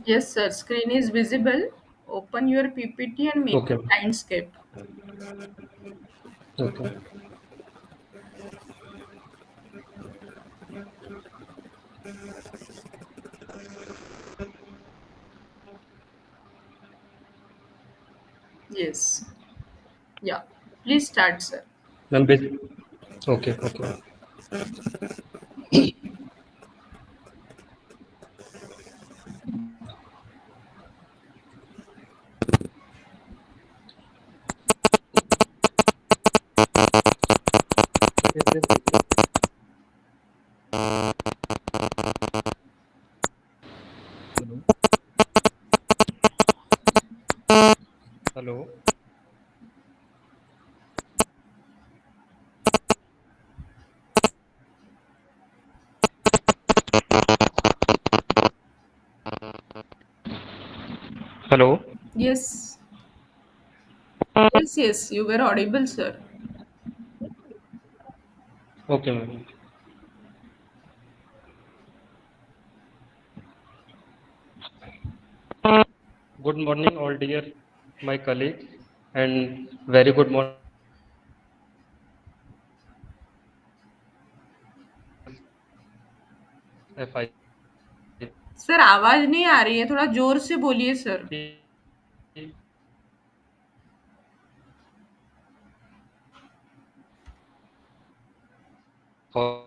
Yes, sir. Screen is visible. Open your PPT and make Okay. a landscape. Okay. Yes. Yeah. Please start, sir. Ma'am, okay. Okay. Yes, yes, yes. Hello. Hello. Hello. Yes. Yes, yes. You were audible, sir. Okay, ma'am. Good morning, all dear my colleagues, and very good morning. FI sir आवाज नहीं आ रही है, थोड़ा जोर से बोलिए sir. for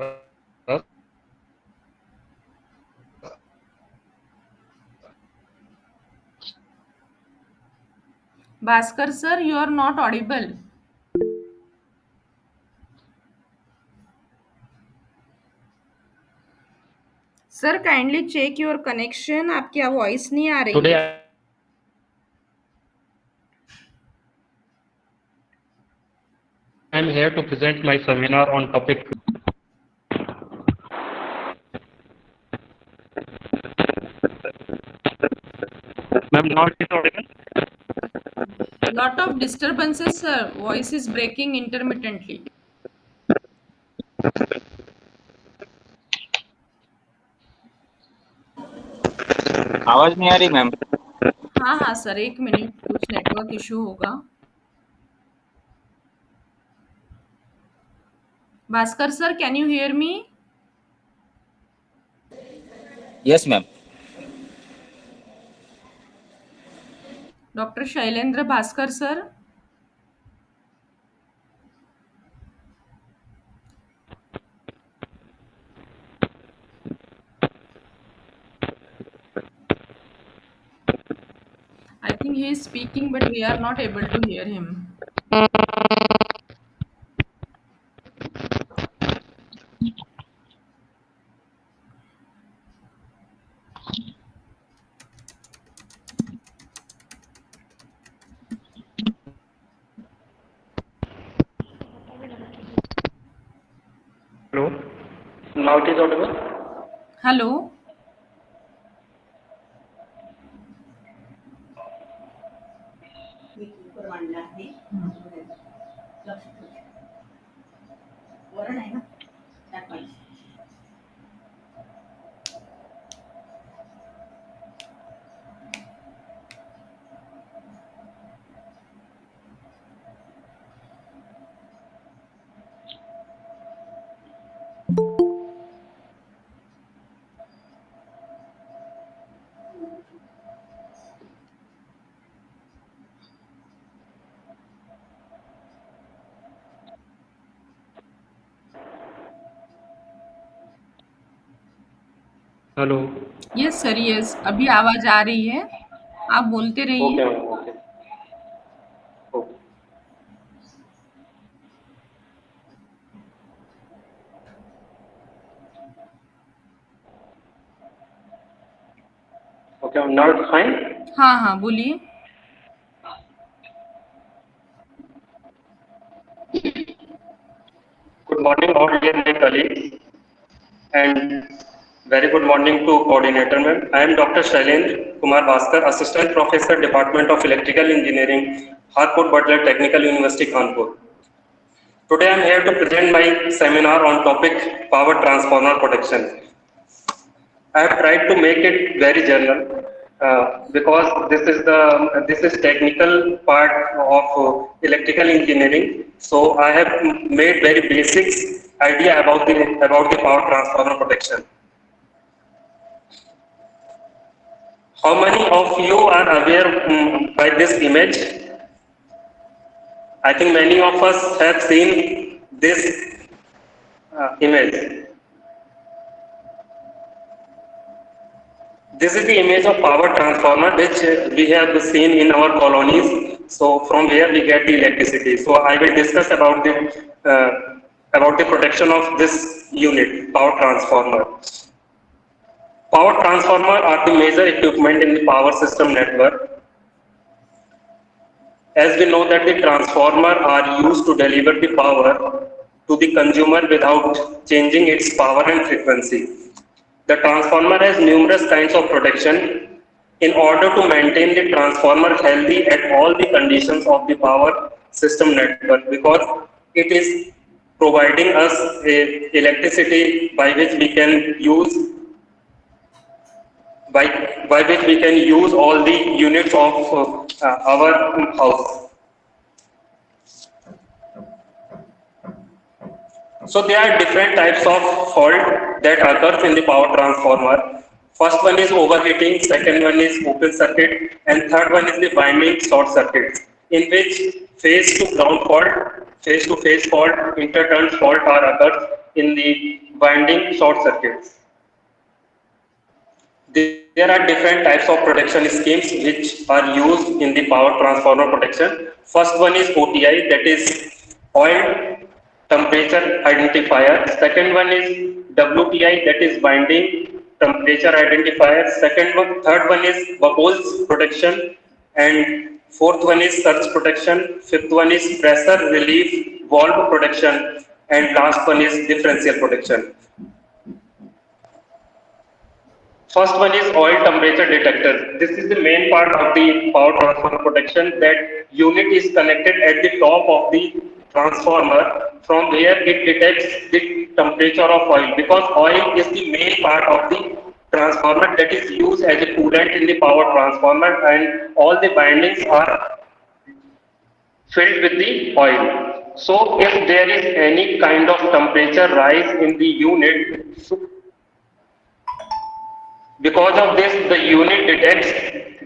us. Bhaskar sir, you are not audible. Sir kindly check your connection, आपकी वॉइस नहीं आ रही है। Today I am here to present my seminar on topic. Ma'am, now it is audible. Lot of disturbances, sir. Voice is breaking intermittently. आवाज नहीं आ रही ma'am. हाँ हाँ सर, एक मिनट, कुछ नेटवर्क इशू होगा। Bhaskar sir, can you hear me? Yes ma'am. Doctor Shailendra Bhaskar sir. I think he is speaking, but we are not able to hear him. Hello. Now it is audible. Hello. Hello. Yes sir, yes, अभी आवाज आ रही है, आप बोलते Okay, रहिए। ma'am. Okay. Okay. Okay, now it's fine. हाँ हाँ बोलिए. Good morning, all dear my colleagues, and very good morning to coordinator ma'am. I am Dr. Shailendra Kumar Bhaskar, Assistant Professor, Department of Electrical Engineering, Harcourt Butler Technical University, Kanpur. Today I am here to present my seminar on topic power transformer protection. I have tried to make it very general because this is technical part of electrical engineering. So I have made very basics idea about the power transformer protection. How many of you are aware by this image? I think many of us have seen this image. This is the image of power transformer which we have seen in our colonies. So from where we get the electricity. So I will discuss about the protection of this unit, power transformer. Power transformer are the major equipment in the power system network. As we know that the transformer are used to deliver the power to the consumer without changing its power and frequency. The transformer has numerous kinds of protection in order to maintain the transformer healthy at all the conditions of the power system network, because it is providing us electricity by, by which we can use all the units of our house. So there are different types of fault that occurs in the power transformer. First one is overheating, second one is open circuit, and third one is the winding short circuit, in which phase to ground fault, phase to phase fault, interturn fault are occurs in the winding short circuits. There are different types of protection schemes which are used in the power transformer protection. First one is OTI, that is oil temperature identifier. Second one is WTI, that is winding temperature identifier. Third one is bubbles protection, and fourth one is surge protection. Fifth one is pressure relief valve protection, and last one is differential protection. First one is oil temperature detector. This is the main part of the power transformer protection. That unit is connected at the top of the transformer, from where it detects the temperature of oil, because oil is the main part of the transformer that is used as a coolant in the power transformer, and all the windings are filled with the oil. So if there is any kind of temperature rise in the unit, because of this, the unit detects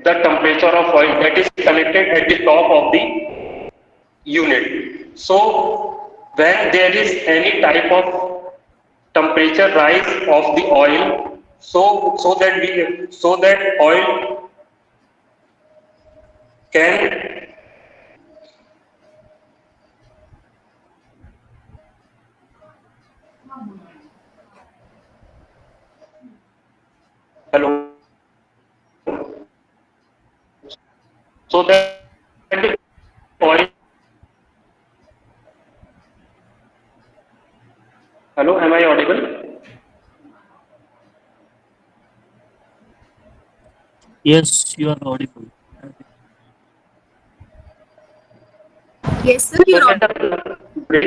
the temperature of oil that is connected at the top of the unit. So, when there is any type of temperature rise of the oil, so that oil can hello, so that the oil. Hello, am I audible? Yes, you are audible. Yes, sir, So you're that audible. the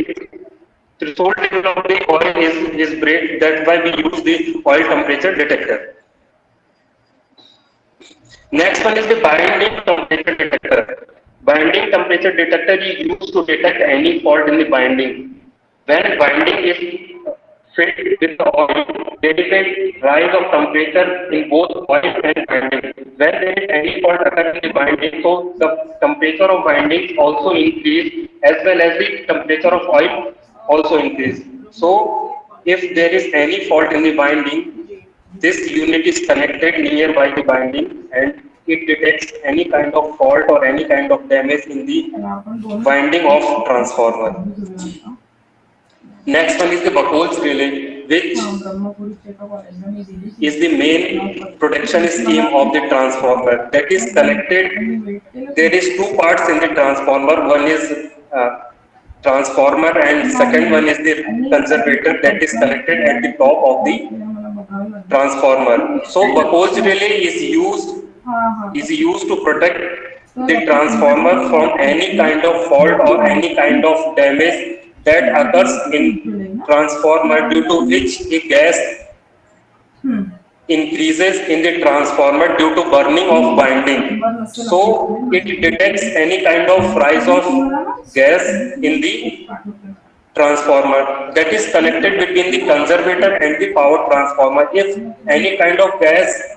threshold level of the oil is break. That's why we use the oil temperature detector. Next one is the binding temperature detector. Binding temperature detector is used to detect any fault in the binding. When binding is filled with the oil, there is a rise of temperature in both oil and binding. When there is any fault occurs in the binding, so the temperature of binding also increase, as well as the temperature of oil also increase. So if there is any fault in the binding, this unit is connected nearby the binding, and it detects any kind of fault or any kind of damage in the winding of transformer. Next one is the Buchholz relay. which is the main protection scheme of the transformer that is connected. There is two parts in the transformer. One is transformer and second one is the conservator that is connected at the top of the transformer. So Buckles relay is used to protect the transformer from any kind of fault or any kind of damage that occurs in transformer, due to which a gas increases in the transformer due to burning of binding. So it detects any kind of rise of gas in the transformer that is connected between the conservator and the power transformer. If any kind of gas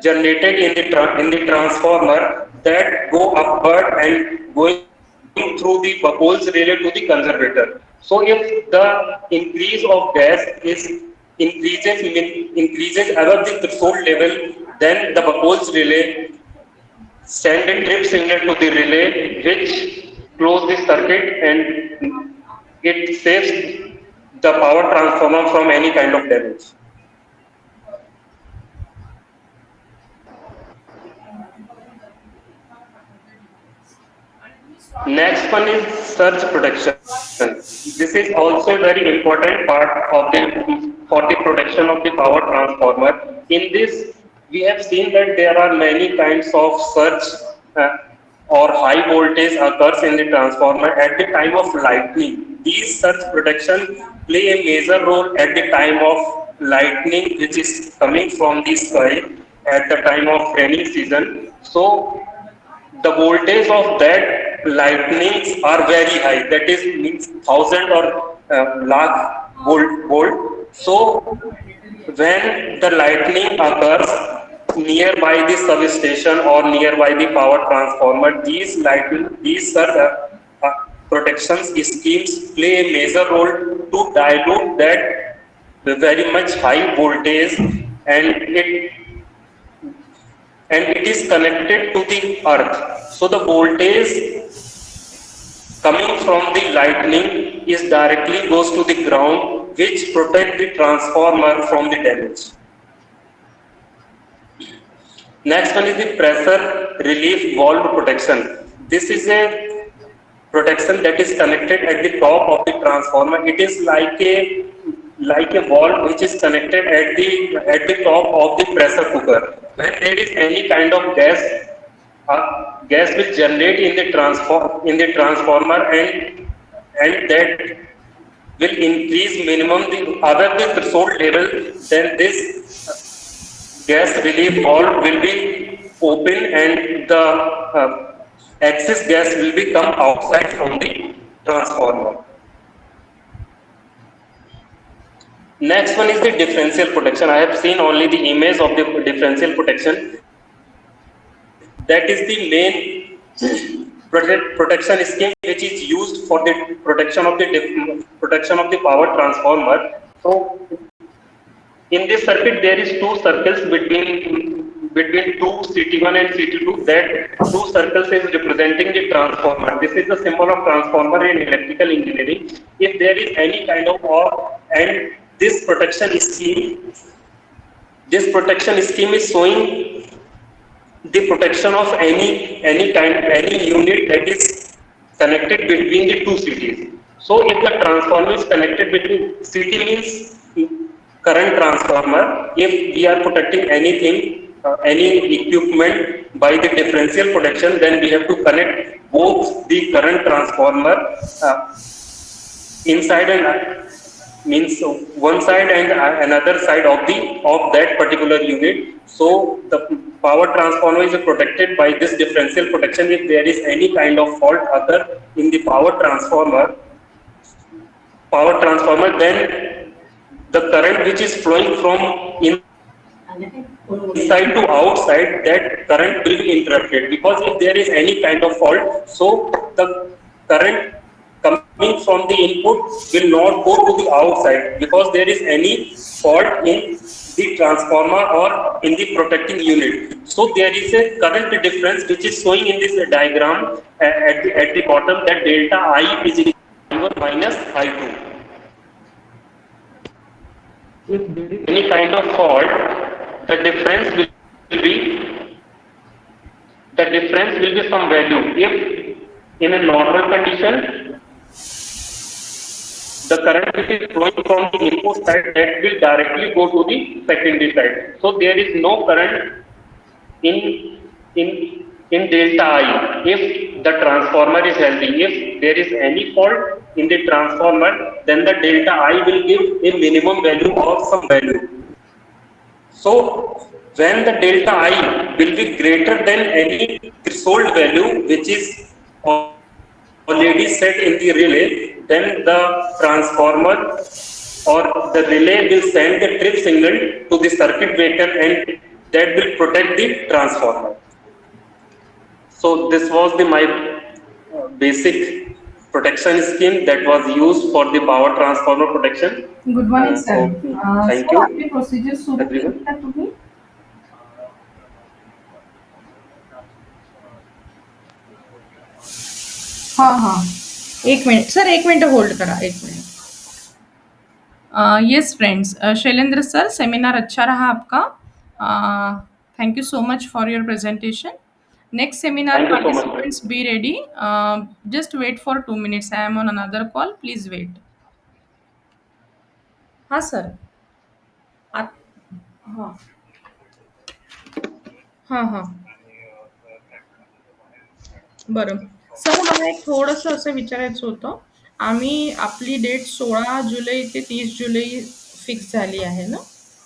generated in the transformer, that go upward and going through the Buckles relay to the conservator. So if the increase of gas is increases above the threshold level, then the Buckles relay send a trip signal to the relay, which close the circuit and it saves the power transformer from any kind of damage. Next one is surge protection. This is also a very important part of for the protection of the power transformer. In this, we have seen that there are many kinds of surge or high voltage occurs in the transformer at the time of lightning. These surge protection play a major role at the time of lightning, which is coming from the sky at the time of rainy season. So the voltage of that lightnings are very high. That is means thousand or lakh volt. So when the lightning occurs nearby the substation or nearby the power transformer, these protections schemes play a major role to dilute that very much high voltage, and it is connected to the earth. So the voltage coming from the lightning is directly goes to the ground, which protect the transformer from the damage. Next one is the pressure relief valve protection. This is a protection that is connected at the top of the transformer. It is like a valve which is connected at the top of the pressure cooker. When there is any kind of gas will generate in the transformer, and that will increase minimum above the threshold level. Then this gas relief valve will be open, and the excess gas will be come outside from the transformer. Next one is the differential protection. I have seen only the image of the differential protection. That is the main protection scheme which is used for the protection of the power transformer. So in this circuit there is two circles between two CT1 and CT2. That two circles is representing the transformer. This is the symbol of transformer in electrical engineering. If there is any kind of and this protection scheme is showing the protection of any unit that is connected between the two CTs. So if the transformer is connected between CT means current transformer. If we are protecting anything, any equipment by the differential protection, then we have to connect both the current transformer inside and means one side and another side of that particular unit. So the power transformer is protected by this differential protection. If there is any kind of fault occur in the power transformer, then the current which is flowing from inside to outside, that current will be interrupted, because if there is any kind of fault, so the current coming from the input will not go to the outside, because there is any fault in the transformer or in the protecting unit. So there is a current difference which is showing in this diagram at the bottom, that delta I is equal to I1 minus I2. if there is any kind of fault, the difference will be the difference will be some value. If in a normal condition, the current which is flowing from the input side that will directly go to the secondary side. So there is no current in in in delta I if the transformer is healthy. If there is any fault in the transformer, then the delta I will give a minimum value of some value. So when the delta I will be greater than any threshold value which is already set in the relay, then the transformer or the relay will send the trip signal to the circuit breaker and that will protect the transformer. So this was the my basic protection scheme that was used for the power transformer protection. गुड मॉर्निंग So sir. thank sir you आपली procedure सुरू केली everyone. का तुम्ही? हाँ हाँ, एक मिनट सर, एक मिनट होल्ड करा, एक minute. Yes friends, Shailendra sir, seminar अच्छा रहा आपका. Thank you so much for your presentation. Next seminar Thank you so much. Participants be ready. Just wait for 2 minutes. I am on another call. Please wait. हाँ sir. हाँ हाँ हाँ. बरं. Sir मला एक थोडंसं असं विचारायचं होतं. आम्ही आपली डेट 16 जुलै ते 30 जुलै फिक्स झाली आहे ना?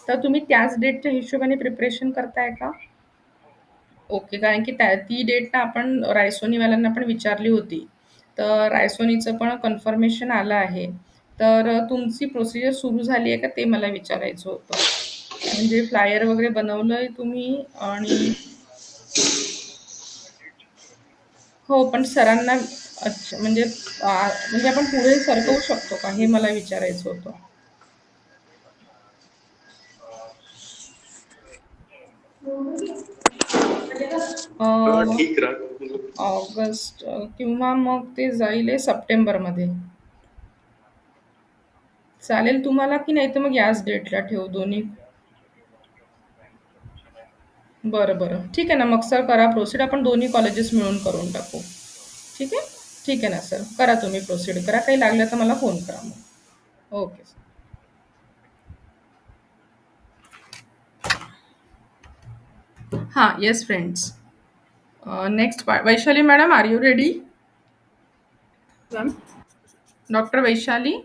तर तुम्ही त्याच डेटच्या हिशोबाने प्रिपरेशन करताय का? ओके. कारण की ती डेट ना आपण रायसोनीवाल्यांना पण विचारली होती. तर रायसोनीचं पण कन्फर्मेशन आलं आहे. तर तुमची प्रोसिजर सुरू झाली आहे का ते मला विचारायचं होतं. म्हणजे फ्लायर वगैरे बनवलंय तुम्ही आणि हो, पण सरांना अच्छा म्हणजे आपण पुढे सरकवू शकतो का? हे मला विचारायचं होतं. ठीक ऑगस्ट किंवा मग ते जाईल आहे सप्टेंबरमध्ये. चालेल तुम्हाला की नाही तर मग याच डेटला ठेवू दोन्ही? बरं, बरं. ठीक आहे ना, मग सर करा प्रोसीड. आपण दोन्ही कॉलेजेस मिळून करून टाकू. ठीक आहे? ठीक आहे ना सर. करा तुम्ही प्रोसीड करा. काही लागलं तर मला फोन करा मग. Okay sir. हां, yes friends. Next Vaishali madam, are you ready? Ma'am. Doctor Vaishali?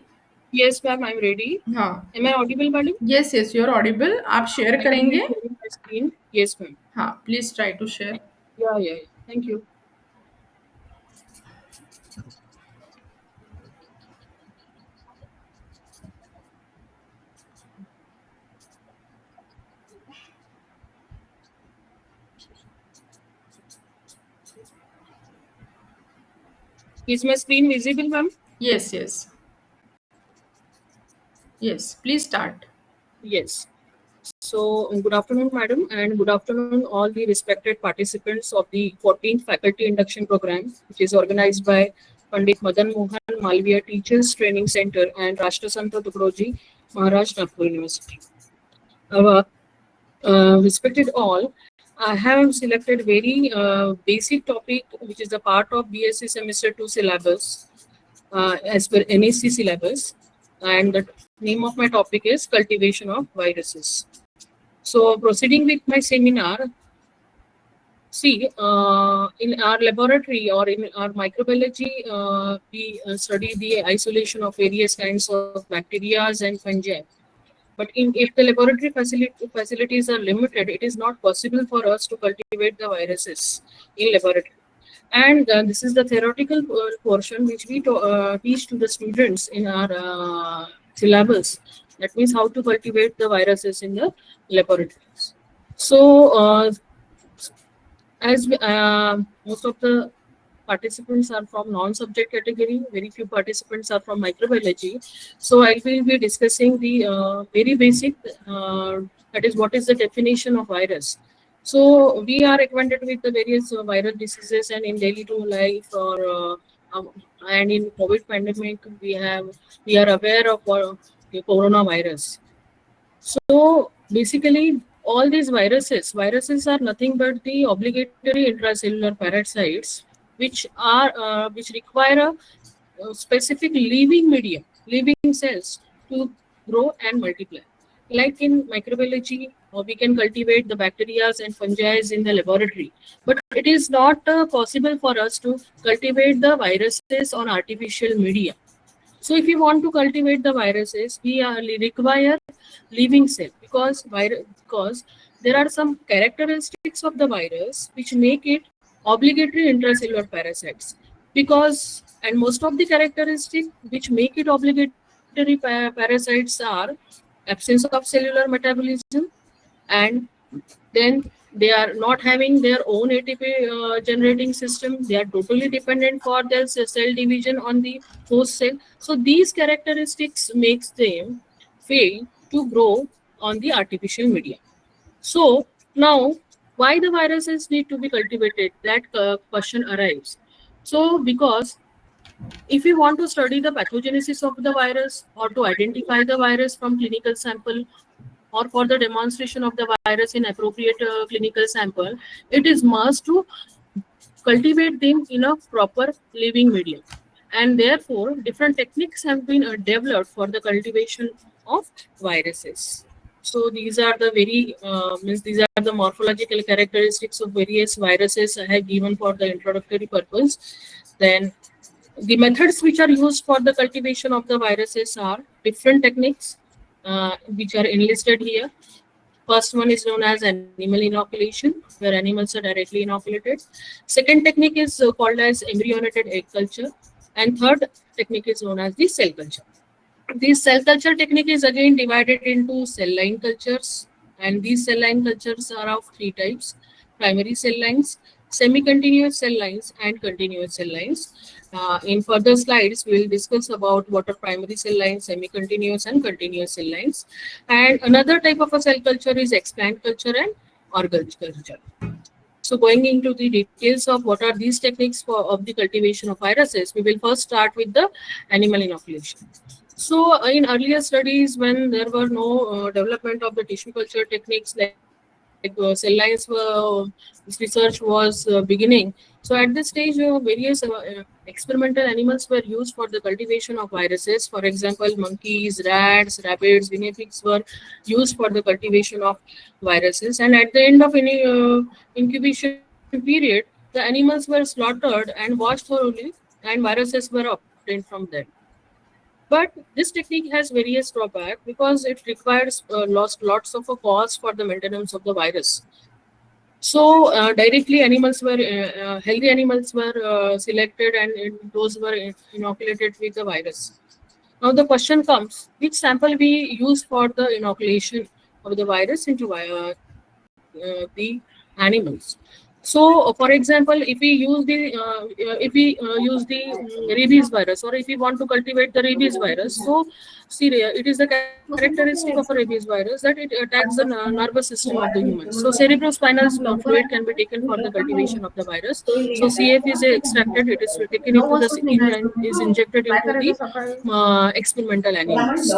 Yes, ma'am, I'm ready. हाँ. Am I audible, madam? Yes, yes, you are audible. आप शेयर I can करेंगे? be sharing my screen. Yes, ma'am. हाँ, please try to share. Yeah. Thank you. Is my screen visible, ma'am? Yes, yes. Yes, please start. Yes. So, good afternoon, madam, and good afternoon, all the respected participants of the 14th Faculty Induction Program, which is organized by Pandit Madan Mohan Malviya Teachers Training Center and Rashtrasanta Tukaroji Maharaj Nagpur University. Respected all, I have selected very basic topic, which is a part of BSc Semester 2 syllabus, as per NSC syllabus, and the name of my topic is Cultivation of Viruses. So proceeding with my seminar, see, in our laboratory or in our microbiology, we study the isolation of various kinds of bacteria and fungi. But if the laboratory facilities are limited, it is not possible for us to cultivate the viruses in laboratory. And this is the theoretical portion which we teach to the students in our syllabus. That means how to cultivate the viruses in the laboratories. So, as most of the participants are from non-subject category, very few participants are from microbiology. So I will be discussing the very basic, that is what is the definition of virus. So we are acquainted with the various viral diseases and in daily to life and in COVID pandemic, we are aware of the coronavirus. So basically, all these viruses are nothing but the obligatory intracellular parasites, which require a specific living medium, living cells to grow and multiply. Like in microbiology, we can cultivate the bacteria and fungi in the laboratory, but it is not possible for us to cultivate the viruses on artificial media. So if you want to cultivate the viruses, we require living cell because there are some characteristics of the virus which make it obligatory intracellular parasites. Because and most of the characteristics which make it obligatory parasites are absence of cellular metabolism, and then they are not having their own ATP generating system. They are totally dependent for their cell division on the host cell. So these characteristics makes them fail to grow on the artificial media. So now, why the viruses need to be cultivated? That question arrives. So because if we want to study the pathogenesis of the virus or to identify the virus from clinical sample, or for the demonstration of the virus in appropriate clinical sample, it is must to cultivate them in a proper living medium. And therefore, different techniques have been developed for the cultivation of viruses. So these are the these are the morphological characteristics of various viruses I have given for the introductory purpose. Then the methods which are used for the cultivation of the viruses are different techniques, which are enlisted here. First one is known as animal inoculation, where animals are directly inoculated. Second technique is called as embryonated egg culture. And third technique is known as the cell culture. This cell culture technique is again divided into cell line cultures, and these cell line cultures are of three types: primary cell lines, semi-continuous cell lines, and continuous cell lines. In further slides, we will discuss about what are primary cell lines, semi-continuous, and continuous cell lines. And another type of a cell culture is explant culture and organ culture. So going into the details of what are these techniques of the cultivation of viruses, we will first start with the animal inoculation. So in earlier studies, when there were no development of the tissue culture techniques like cell lines, this research was beginning. So at this stage, various experimental animals were used for the cultivation of viruses. For example, monkeys, rats, rabbits, guinea pigs were used for the cultivation of viruses. And at the end of any incubation period, the animals were slaughtered and washed thoroughly, and viruses were obtained from them. But this technique has various drawbacks because it requires lots of a cost for the maintenance of the virus. So directly animals were healthy animals were selected, and those were inoculated with the virus. Now the question comes: which sample we use for the inoculation of the virus into the animals? So, for example, if we use the rabies virus, or if we want to cultivate the rabies virus, so see, it is the characteristic of a rabies virus that it attacks the nervous system of the human. So, cerebrospinal fluid can be taken for the cultivation of the virus. So, CF is extracted; it is taken into the skin and is injected into the experimental animals.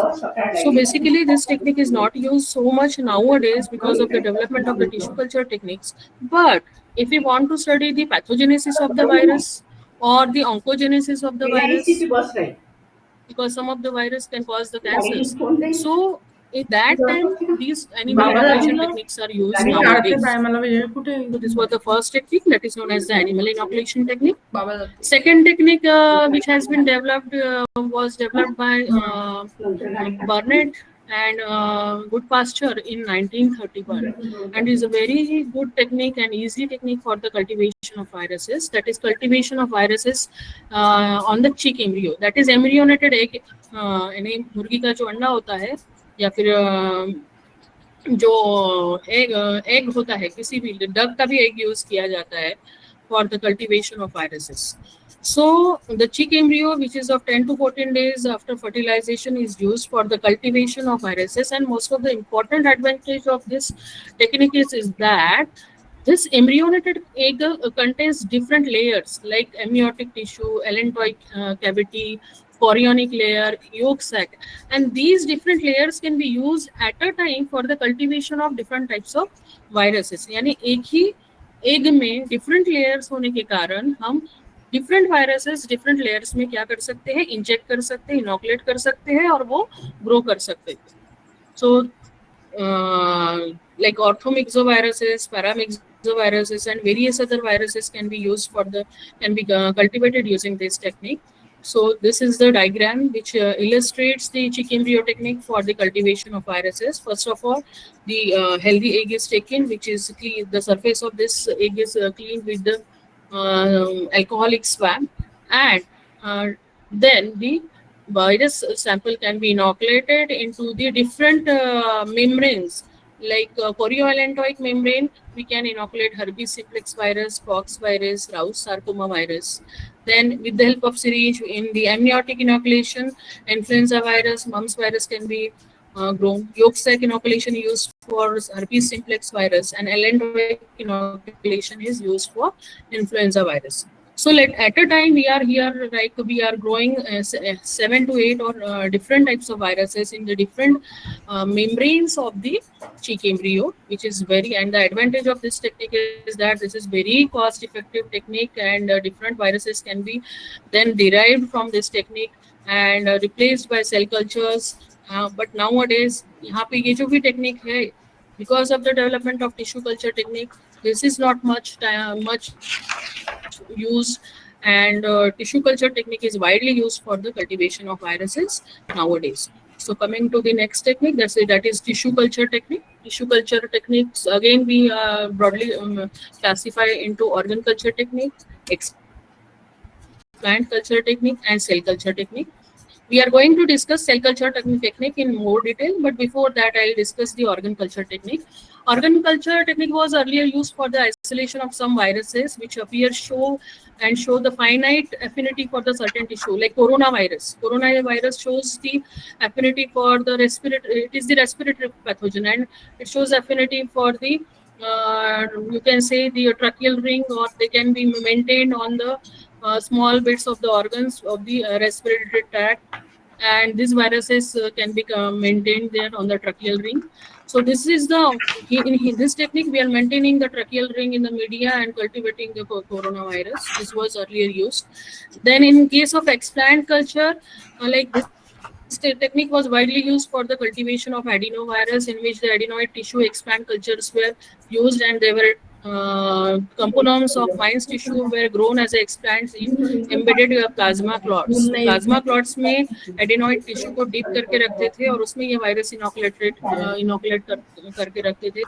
So basically, this technique is not used so much nowadays because of the development of the tissue culture techniques. But if we want to study the pathogenesis of the virus or the oncogenesis of the virus, because some of the virus can cause the cancers. So at that time, these animal inoculation techniques are used nowadays. So this was the first technique that is known as the animal inoculation technique. Second technique which has been developed was developed by Burnett and Goodpasture in 1931, and is a very good technique and easy technique for the cultivation of viruses. That is cultivation of viruses on the chick embryo. That is embryonated egg. यानी मुर्गी का जो अंडा होता है या फिर जो एग होता है, किसी भी डक का भी एग यूज किया जाता है for the cultivation of viruses. So the chick embryo, which is of 10 to 14 days after fertilization, is used for the cultivation of viruses. And most of the important advantage of this technique is that this embryonated egg contains different layers like amniotic tissue, allantoic cavity, chorionic layer, yolk sac, and these different layers can be used at a time for the cultivation of different types of viruses. यानी एक ही egg में different layers होने के कारण हम different viruses different layers में क्या कर सकते हैं, इंजेक्ट कर सकते हैं, इनोकुलेट कर सकते हैं और वो ग्रो कर सकते हैं. So like orthomyxoviruses, paramyxoviruses, and various other viruses can be cultivated using this technique. So this is the diagram which illustrates the chick embryo technique for the cultivation of viruses. First of all, the healthy egg is taken, which is clean. The surface of this egg is cleaned with the alcoholic swab, and then the virus sample can be inoculated into the different membranes. Like chorioallantoic membrane, we can inoculate herpes simplex virus, pox virus, Rous sarcoma virus. Then with the help of syringe in the amniotic inoculation, influenza virus, mumps virus can be grown. Yolk sac inoculation used for herpes simplex virus, and allantoic inoculation is used for influenza virus. So at a time we are here, like we are growing 7 to 8 or different types of viruses in the different membranes of the chick embryo, which is and the advantage of this technique is that this is very cost effective technique, and different viruses can be then derived from this technique and replaced by cell cultures. But nowadays, यहाँ पे ये जो भी technique है, because of the development of tissue culture technique, this is not much used, and tissue culture technique is widely used for the cultivation of viruses nowadays. So coming to the next technique, that is tissue culture technique. Tissue culture techniques, again, we broadly classify into organ culture technique, plant culture technique, and cell culture technique. We are going to discuss cell culture technique in more detail, but before that, I'll discuss the organ culture technique. Organ culture technique was earlier used for the isolation of some viruses which show the finite affinity for the certain tissue, like coronavirus. Coronavirus shows the affinity for the respiratory. It is the respiratory pathogen, and it shows affinity for the you can say the tracheal ring, or they can be maintained on the small bits of the organs of the respiratory tract, and these viruses can be maintained there on the tracheal ring. So this is in this technique we are maintaining the tracheal ring in the media and cultivating the coronavirus. This was earlier used. Then in case of explant culture, like this technique was widely used for the cultivation of adenovirus, in which the adenoid tissue explant cultures were used, and they were components of mice tissue were grown as explants in embedded plasma clots. Plasma clots में adenoid tissue को deep करके रखते थे और उसमें ये virus inoculate करके रखते थे.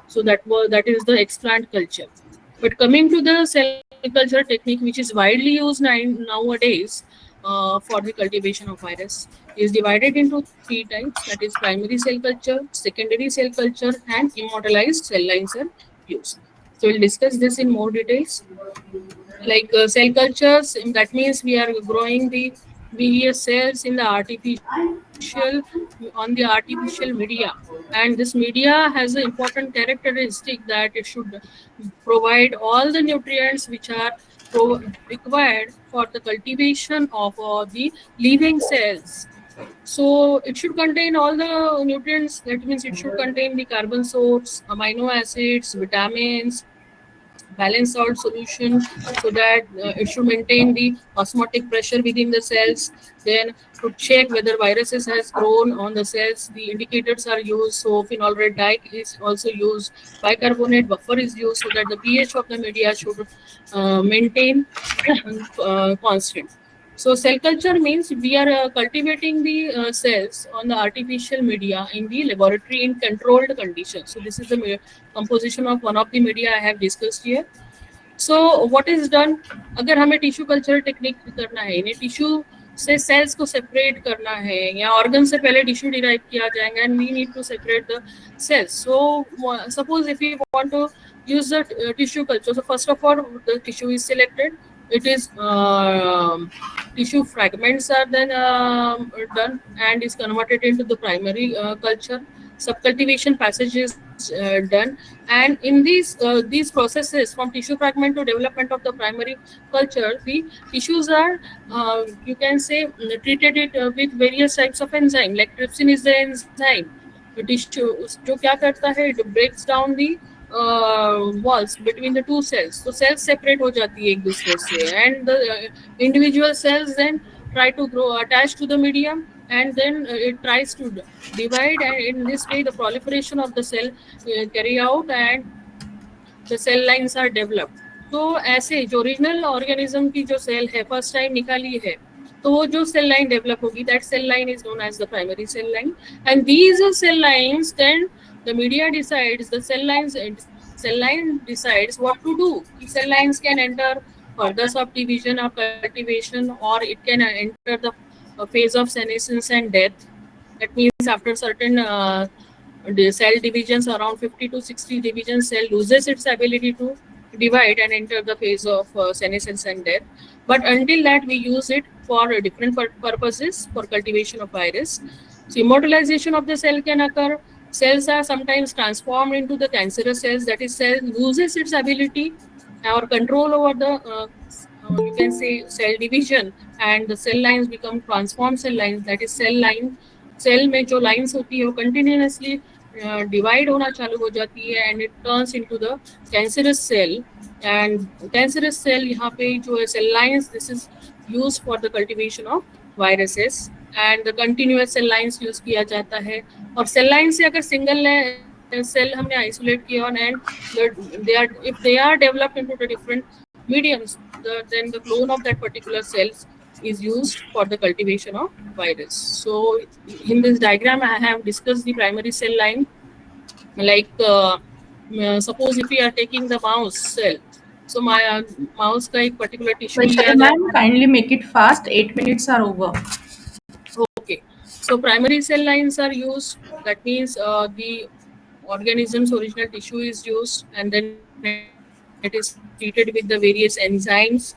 So that is the explant culture. But coming to the cell culture technique, which is widely used nowadays for the cultivation of virus, is divided into 3 types. That is primary cell culture, secondary cell culture, and immortalized cell lines are used. So we'll discuss this in more details. Like cell cultures, that means we are growing the various cells in the artificial media, and this media has an important characteristic that it should provide all the nutrients which are required for the cultivation of the living cells. So it should contain all the nutrients. That means it should contain the carbon source, amino acids, vitamins, balanced salt solution, so that it should maintain the osmotic pressure within the cells. Then to check whether viruses has grown on the cells, the indicators are used. So phenol red dye is also used. Bicarbonate buffer is used, so that the pH of the media should maintain constant. So cell culture means we are cultivating the cells on the artificial media in the laboratory in controlled conditions. So this is the composition of one of the media I have discussed here. So what is done? अगर हमें tissue culture technique करना है, इन्हें tissue से cells को separate करना है, या organ से पहले tissue derive किया जाएगा, and we need to separate the cells. So suppose if we want to use the tissue culture, so first of all the tissue is selected. It is tissue fragments are then done and is converted into the primary culture. subcultivation passage is done, and in these processes from tissue fragment to development of the primary culture, the tissues are you can say treated it with various types of enzyme, like trypsin is the enzyme. The tissue जो क्या करता है, it breaks down the walls between the two cells, so cells separate हो जाती है एक दूसरे से, and the individual cells then try to grow attached to the medium, and then it tries to divide, and in this way the proliferation of the cell carry out, and the cell lines are developed. तो ऐसे जो original organism की जो cell है first time निकाली है, तो वो जो सेल लाइन डेवलप होगी, that cell line is known as the primary cell line, and these cell lines then the media decides, the cell line decides what to do. Cell lines can enter further subdivision or cultivation, or it can enter the phase of senescence and death. That means after certain the cell divisions, around 50 to 60 divisions, cell loses its ability to divide and enter the phase of senescence and death. But until that, we use it for different purposes, for cultivation of virus. So immortalization of the cell can occur. Cells are sometimes transformed into the cancerous cells, that is, cell loses its ability or control over the you can say cell division, and the cell lines become transformed cell lines, that is cell line. Cell में जो lines होती है वो continuously divide होना चालू हो जाती है, and it turns into the cancerous cell. And cancerous cell यहाँ पे जो है cell lines, this is use for the cultivation of viruses, and the continuous cell lines use किया जाता है. और सेल लाइन से अगर सिंगल सेल हमने आइसोलेट किया, and they are, if they are developed into the different mediums, then the clone of that particular cells is used for the cultivation of virus. So in this diagram I have discussed the primary cell line, like suppose if we are taking the mouse cell, so my mouse का एक particular tissue लिया Ma'am, kindly make it fast, 8 minutes are over. Okay, so primary cell lines are used, that means the organism's original tissue is used, and then it is treated with the various enzymes,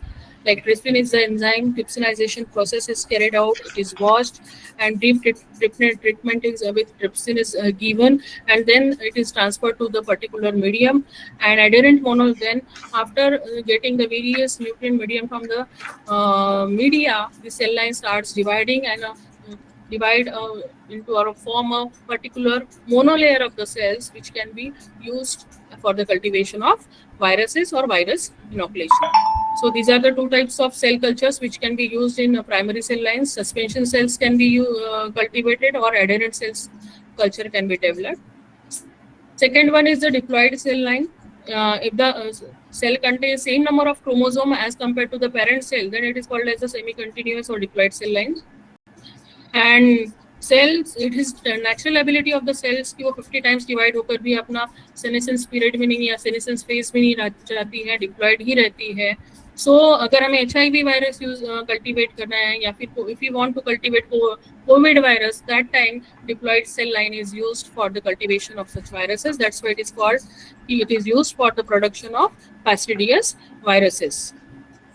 like trypsin is the enzyme. Trypsinization process is carried out, it is washed, and deep treatment is with trypsin is given, and then it is transferred to the particular medium. And adherent mono, then after getting the various nutrient medium from the media, the cell line starts dividing, and divide into or form a particular monolayer of the cells, which can be used for the cultivation of viruses or virus inoculation. So these are the two types of cell cultures which can be used in primary cell lines. Suspension cells can be cultivated, or adherent cells culture can be developed. Second one is the diploid cell line. If the cell contains same number of chromosome as compared to the parent cell, then it is called as a semi-continuous or diploid cell line. And cells, it is the natural ability of the cells कि वो 50 times divide होकर भी अपना senescence period में नहीं या senescence phase में नहीं रह जाती है, diploid ही रहती है. So अगर हमें HIV virus cultivate करना है, या फिर if you want to cultivate COVID virus, that time diploid cell line is used for the cultivation of such viruses. That's why it is called, it is used for the production of fastidious viruses.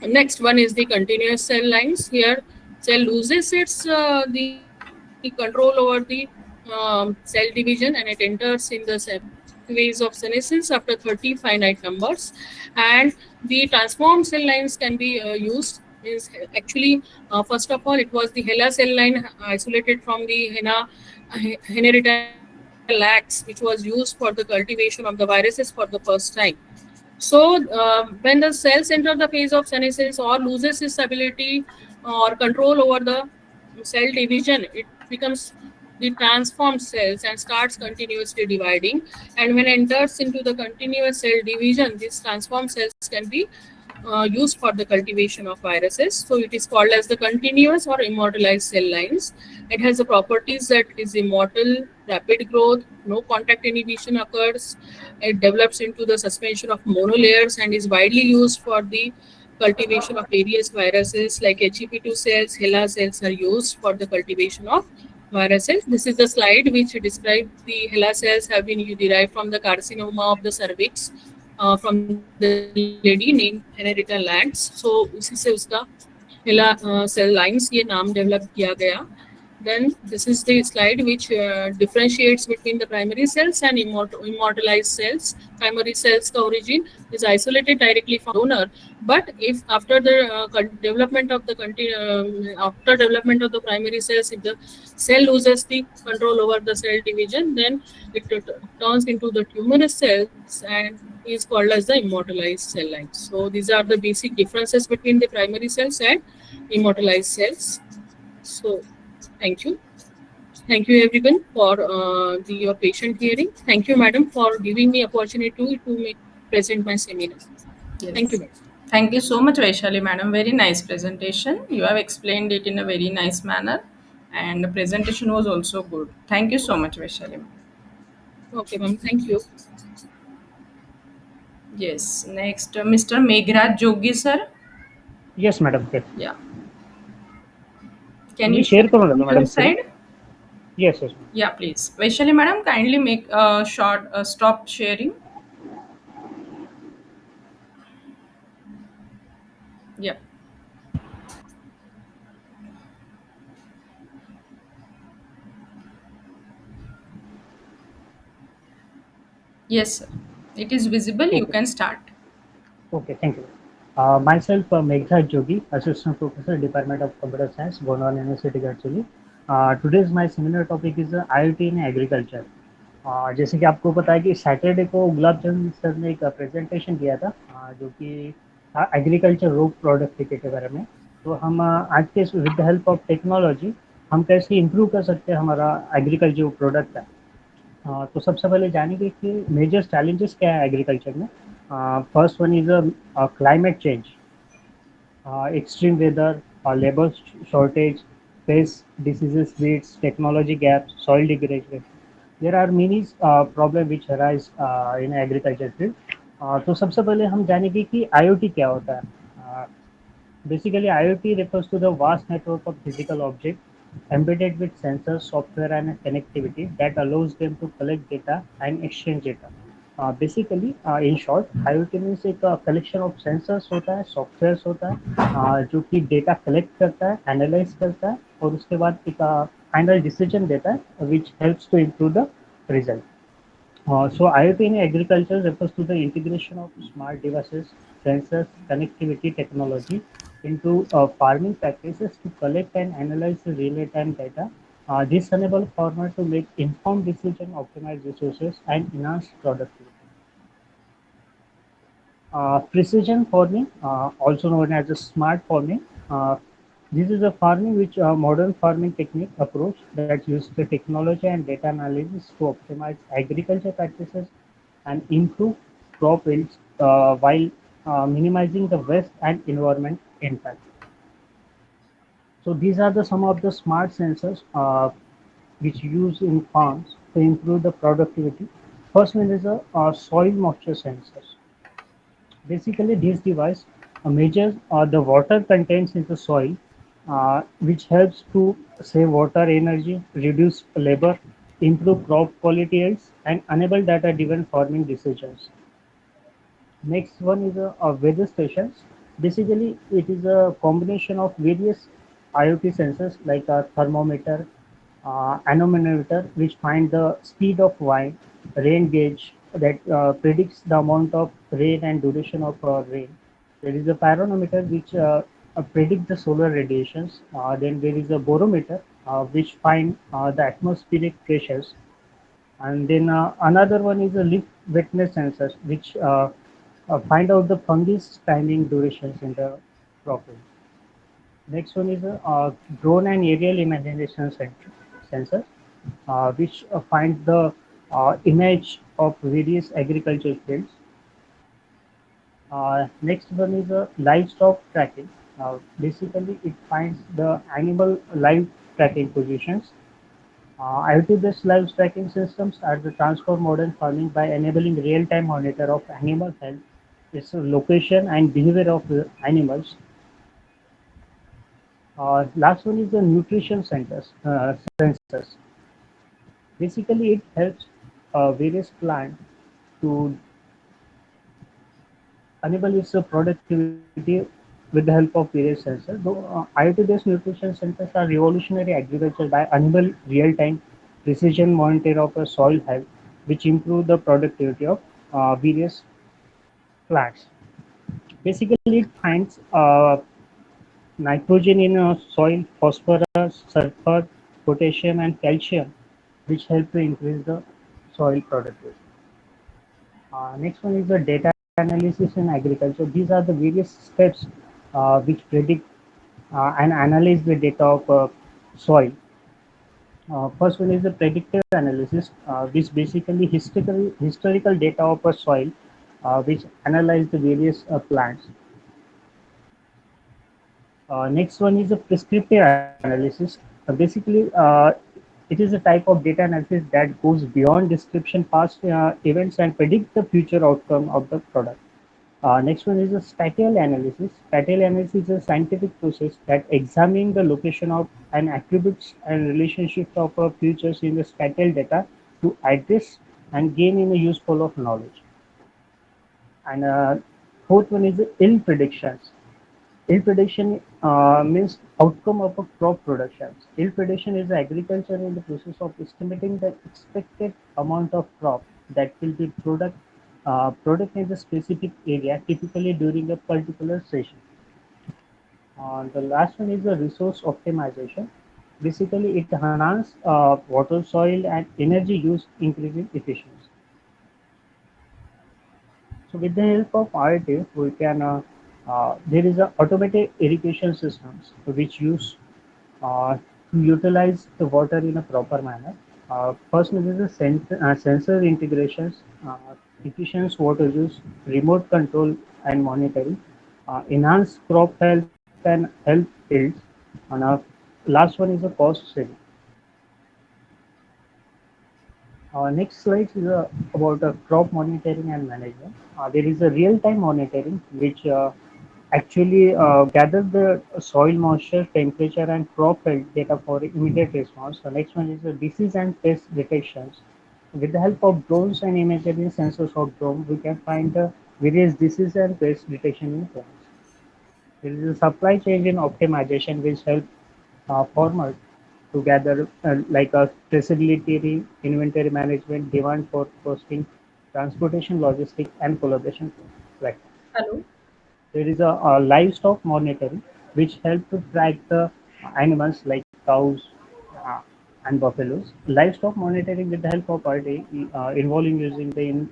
Next one is the continuous cell lines. Here cell loses its the control over the cell division, and it enters in the phase of senescence after 30 finite numbers. And the transformed cell lines can be used. Is actually first of all, it was the HeLa cell line isolated from the Henrietta lax, which was used for the cultivation of the viruses for the first time. So when the cells enter the phase of senescence or loses its ability or control over the cell division, it becomes the transformed cells and starts continuously dividing. And when it enters into the continuous cell division, these transformed cells can be used for the cultivation of viruses. So it is called as the continuous or immortalized cell lines. It has the properties that is immortal, rapid growth, no contact inhibition occurs. It develops into the suspension of monolayers and is widely used for the cultivation of various viruses, like HEP2 cells, HeLa cells are used for the cultivation of viruses. This is the slide which describes the HeLa cells have been derived from the carcinoma of the cervix from the lady named Henrietta Lacks. So उसी से उसका HeLa cell lines ये नाम develop किया गया. Then this is the slide which differentiates between the primary cells and immortalized cells. Primary cells ka origin is isolated directly from donor, but if after the development of the after development of the primary cells, if the cell loses the control over the cell division, then it turns into the tumorous cells and is called as the immortalized cell lines. So these are the basic differences between the primary cells and immortalized cells. So thank you. Thank you everyone for your patient hearing. Thank you, madam, for giving me opportunity to present my seminar. Thank you, Yes. madam. Thank you so much, Vaishali madam. Very nice presentation. You have explained it in a very nice manner, and the presentation was also good. Thank you so much, Vaishali madam. Okay, ma'am. Thank you. Yes. Next, Mr. Meghraj Jogi sir. Yes, madam. Yes. Yeah. Can you me share share करून from देतो your madam screen. side? Yes yes. Yeah, please. Vaishali madam, kindly make a short stop sharing. Yeah. Yes, sir. It is visible. You okay. can start. Okay, thank you. Myself, Megha Jogi, Assistant Professor, Department of Computer Science, Gondwan University, Gadchiroli. Today's my seminar topic is IoT in Agriculture. जैसे कि आपको पता है कि Saturday को Gulab Chand sir ने एक presentation दिया था, जो कि एग्रीकल्चर रोग प्रोडक्टिविटी के बारे में. तो हम आज के with the help of technology हम कैसे इम्प्रूव कर सकते हैं हमारा एग्रीकल्चर जो प्रोडक्ट है. तो सबसे पहले जानेंगे कि मेजर चैलेंजेस क्या है एग्रीकल्चर में. First one is climate change, extreme weather, labor shortage, pest diseases, weeds, technology gaps, soil degradation. There are many problems which arise in agriculture field. तो सबसे पहले हम जानेंगे कि IoT क्या होता है. Basically, IoT refers to the vast network of physical objects embedded with sensors, software, and connectivity that allows them to collect data and exchange data. In short, IoT means एक कलेक्शन ऑफ सेंसर्स होता है, software होता है, जो कि data collect करता है, analyse करता है और उसके बाद एक फाइनल डिसीजन देता है which helps to improve the result. So IoT in agriculture refers to the integration of smart devices, sensors, connectivity technology into farming practices to collect and analyze the real-time data. This enables farmers to make informed decisions, optimize resources, and enhance productivity. Precision farming, also known as a smart farming. This is a farming which modern farming technique approach that uses the technology and data analysis to optimize agriculture practices and improve crop yields while minimizing the waste and environment impact. So these are the some of the smart sensors which use in farms to improve the productivity. First one is a soil moisture sensors. Basically, this device measures the water contents in the soil, which helps to save water, energy, reduce labor, improve crop quality yields, and enable data-driven farming decisions. Next one is a weather stations. Basically, it is a combination of various IoT sensors like a thermometer, anemometer, which find the speed of wind, rain gauge that predicts the amount of rain and duration of rain. There is a pyrometer which predict the solar radiations. Then there is a barometer which find the atmospheric pressures, and then another one is a leaf wetness sensors, which find out the fungus timing durations in the crop. Next one is a drone and aerial imagination sensor, which find the image of various agricultural fields. Next one is a livestock tracking. Basically, it finds the animal live tracking positions. IoT-based live tracking systems are the transform modern farming by enabling real-time monitor of animal health, its location and behavior of the animals. Last one is the nutrition centers sensors. Basically, it helps various plants to enable its productivity with the help of various sensors. Though IoT-based nutrition centers are revolutionary agriculture by enable real-time precision monitor of a soil health, which improve the productivity of various plants. Basically, it finds nitrogen in soil, phosphorus, sulfur, potassium, and calcium, which help to increase the soil productivity. Next one is the data analysis in agriculture. These are the various steps which predict and analyze the data of soil. First one is the predictive analysis, which basically historical data of a soil, which analyze the various plants. Next one is a prescriptive analysis. Basically, it is a type of data analysis that goes beyond description past events and predict the future outcome of the product. Next one is a spatial analysis. Spatial analysis is a scientific process that examines the location of and attributes and relationships of features in the spatial data to address and gain in the useful of knowledge. And fourth one is the ill predictions. Ill prediction means outcome of a crop production. Ill prediction is agriculture in the process of estimating the expected amount of crop that will be product in the specific area, typically during a particular season. The last one is the resource optimization. Basically, it enhances water, soil, and energy use, increasing efficiency. So with the help of IoT, we can there is a automated irrigation systems which use to utilize the water in a proper manner. First one is the sensor integrations, efficient water use, remote control and monitoring, enhance crop health and health yields, and last one is the cost saving. Next slide is about crop monitoring and management. There is a real-time monitoring which actually gathers the soil moisture, temperature, and crop health data for immediate response. The next one is the disease and pest detections. With the help of drones and imagery sensors of drone, we can find the various disease and pest detection in plants. There is a supply chain optimization which help farmers to gather like a traceability, inventory management, demand forecasting, transportation, logistics, and collaboration platform. Hello. There is a livestock monitoring which help to track the animals like cows uh, and buffaloes. Livestock monitoring with the help of IoT involving using the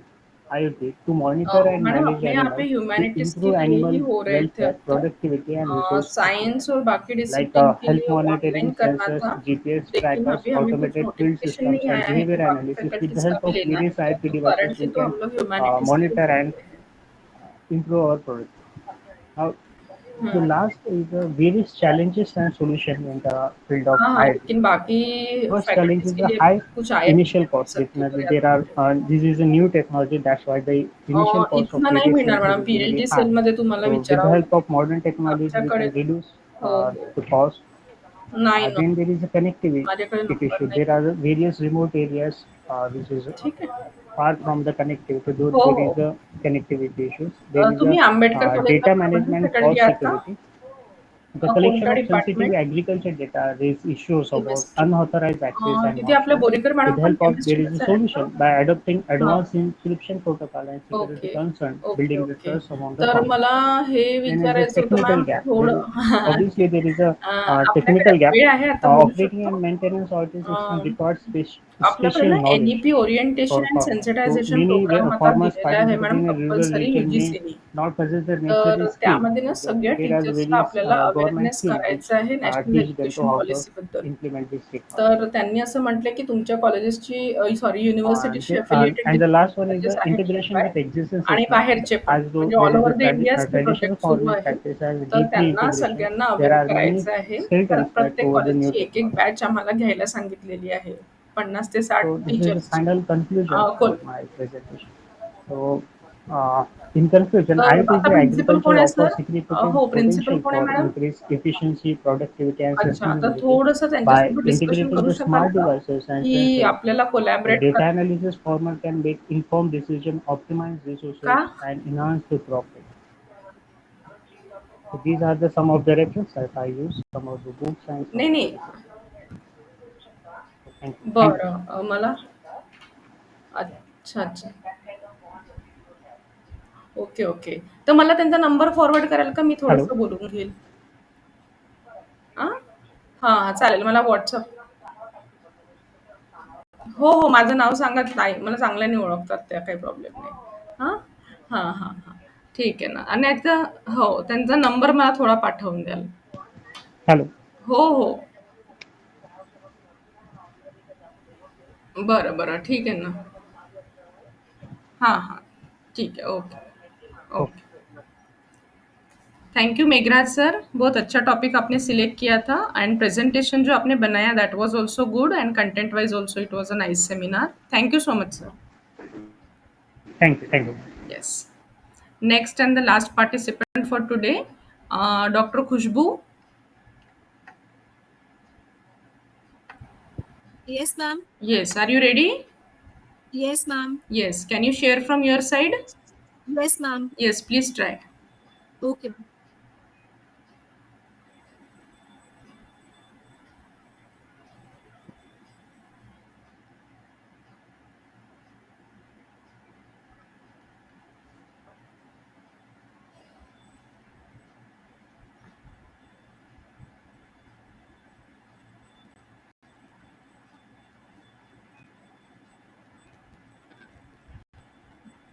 IoT to monitor and madam manage अपने यहाँ पे animals to humanities के improve लिए ही animal हो रहे थे welfare, अब तक। productivity, and resource साइंस और efficiency. बाकी Like डिसिप्लिन के health लिए monitoring ऑनलाइन करना sensors, था, GPS लेकिन trackers, अभी हमें कुछ automated field नोटिफिकेशन systems, नहीं and आया है कि behavior बाकी analysis. With the फैकल्टीज का help भी of लेना various है, IoT तो devices, करंटली we तो can हम लोग ह्यूमैनिटीज के लिए monitor कर and रहे हैं। improve our product. Now, the hmm. last is various challenges and solutions in the field of हाँ हाँ, IoT. लेकिन बाकी First challenge फैकल्टीज is के the लिए high कुछ आया नहीं initial है cost. सबके ऊपर Definitely, या there तो are this is a new technology. That's why the initial cost of इतना नाही various मिळणार sensors madam, will be very PhD high. Cell मध्ये तुम्हाला So, with the विचारावं help लागेल of modern technologies, we आमच्याकडे. can reduce हो हो. the cost. नाही ना, Then there is a connectivity माझ्याकडे नंबर issue. नाही. There are various remote areas which is ठीक आहे. far from the connectivity. Though हो there हो. is a connectivity issues. There is a तुम्ही आंबेडकर कॉलेजला data permanent management faculty cost आहात का? security. The collection कोणता of sensitive department? agriculture data raise issues about chemistry. unauthorized access and तिथे आपल्या monitoring. Borikar With madam the पण help of there is a केमिस्ट्रीलाच आहेत solution का? by adopting हां. advanced encryption protocol and security okay. concerns, okay, building the okay. trust among the तर farmers. मला हे Then is a विचारायचं होतं technical ma'am gap. There is थोडं obviously there is a आपल्याकडे technical gap. वेळ आहे आता बोलू Operating शकतो? and maintenance auto system uh, requires आपल्याकडे special ना knowledge NEP orientation for and farmers. So sensitisation many programme आता farmers दिलेला आहे madam participating in a rural compulsory region may यूजीसीने. not possess the necessary तर skill त्यामध्ये ना because सगळ्या there are टीचर्सला various आपल्याला government अवेअरनेस schemes which करायचं आहे national teach them to education how to पॉलिसीबद्दल. implement this technology. तर त्यांनी असं म्हटलं की तुमच्या कॉलेजेसची सॉरी युनिव्हर्सिटीशी affiliated And the last one is colleges the आहेत near integration by with existing आणि systems. बाहेरचे पण As though म्हणजे there all is a over the इंडियाच ते traditional प्रोजेक्ट सुरू farming आहे. practice and तर deeply त्यांना integration, सगळ्यांना there अवेअर are many करायचं आहे. तर skeletons that प्रत्येक over the new कॉलेजची एक एक technology. बॅच आम्हाला घ्यायला सांगितलेली आहे. 50 ते 60 So this is the टीचर्सची. final conclusion कोण of my presentation. So in conclusion, तर IoT is आता the प्रिन्सिपल कोण agriculture आहे offers सर? significant हो, प्रिन्सिपल potential कोण आहे for madam? increased efficiency, productivity, and अच्छा, तर sustainability थोडंसं by त्यांच्यासोबत डिस्कशन integrating करू the शकाल smart का? devices and की sensors. आपल्याला The collaborate data analysis farmer can make informed decision, optimize का? resources, and enhance the crop yield. So these are the some of the references that I use, some of the books and some नाही of नाही. the thank you. बरं मला अच्छा अच्छा. Okay okay. तर मला त्यांचा नंबर फॉरवर्ड कराल का? मी Hello. थोडंसं बोलून घेईल. हां हां चालेल. मला व्हॉट्सअप. हो हो माझं नाव सांगत नाही, मला चांगल्याने ओळखतात त्या, काही प्रॉब्लेम नाही. हां हां हां हां ठीक आहे ना. आणि आता हो त्यांचा नंबर मला थोडा पाठवून द्याल. Hello. हो हो बरं बरं ठीक आहे ना. हाँ हाँ ठीक है. Okay Okay. Okay. Thank you Meghraj sir, बहुत अच्छा टॉपिक आपने सिलेक्ट किया था एंड प्रेजेंटेशन जो आपने बनाया that was also good and content wise also it was a nice seminar. Thank you so much sir. Thank you. Thank you. Yes. Next and the last participant for today, Dr. Khushbu. Yes, ma'am. Yes, are you ready? Yes, ma'am. Yes, can you share from your side? Yes, ma'am. Yes, please try. Okay.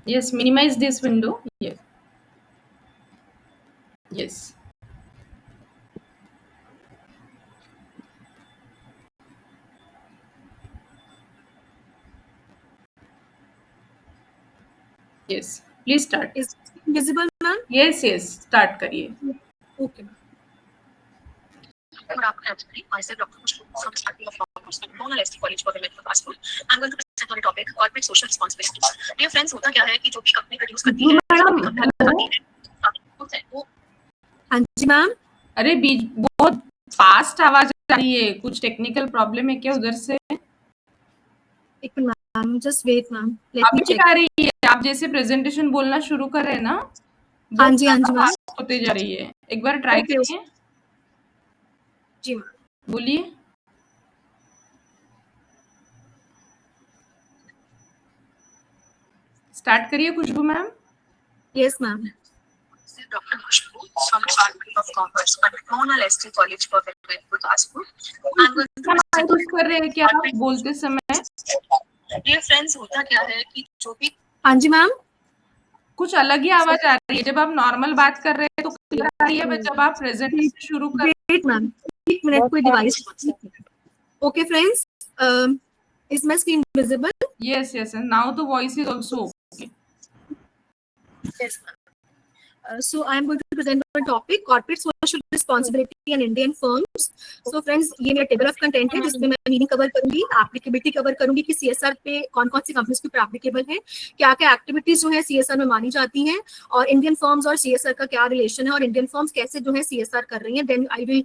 Yes, minimize this window. Yes. Yes. Yes, please start. Is it visible, ma'am? Yes, yes, start करिए. Okay. Good afternoon, everybody. Myself, Dr. Khushbu, from the Department of Commerce, Mona LST College for Women for Passport. I'm going to present on the topic corporate social responsibility. Dear friends, होता क्या है कि जो भी company produce करती है, वो हाँ जी मैम. अरे बीच बहुत फास्ट आवाज आ रही है, कुछ टेक्निकल प्रॉब्लम है क्या उधर से? एक minute ma'am, just wait ma'am, let अभी मी ठीक चेक. आ रही है. आप जैसे प्रेजेंटेशन बोलना शुरू कर रहे हैं ना, हाँ बहुत जी मैम. फास्ट होते जा रही है. एक बार ट्राई Okay, करिए. जी मैम. बोलिए. स्टार्ट करिए खुशबू ma'am. Yes, ma'am. Dr. Khushbu from the Department of Commerce, Mona LST College for Women for Passport. I'm going to present कुछ कर रहे हैं क्या आप बोलते समय? Dear friends, होता क्या है कि जो भी हाँ जी मैम. कुछ अलग ही आवाज आ रही है. जब आप नॉर्मल बात कर रहे हैं तो क्लियर आ रही है, बट जब आप प्रेजेंटेशन शुरू कर वेट मैम, एक मिनट, कोई device. Okay friends, is my screen visible? Yes yes and now the voice is also okay. Yes, ma'am. So I am going to present one topic, corporate social responsibility in Indian firms. So friends, ये मेरा table of content है जिसमें मैं meaning cover करूंगी, applicability cover करूंगी कि CSR पे कौन कौन सी कंपनीज के ऊपर एप्लीकेबल है, क्या क्या एक्टिविटीज जो है सीएसआर में मानी जाती हैं, और इंडियन फर्म्स और सीएसआर का क्या रिलेशन है, और इंडियन फर्म्स कैसे जो है सीएसआर कर रही हैं. Then I will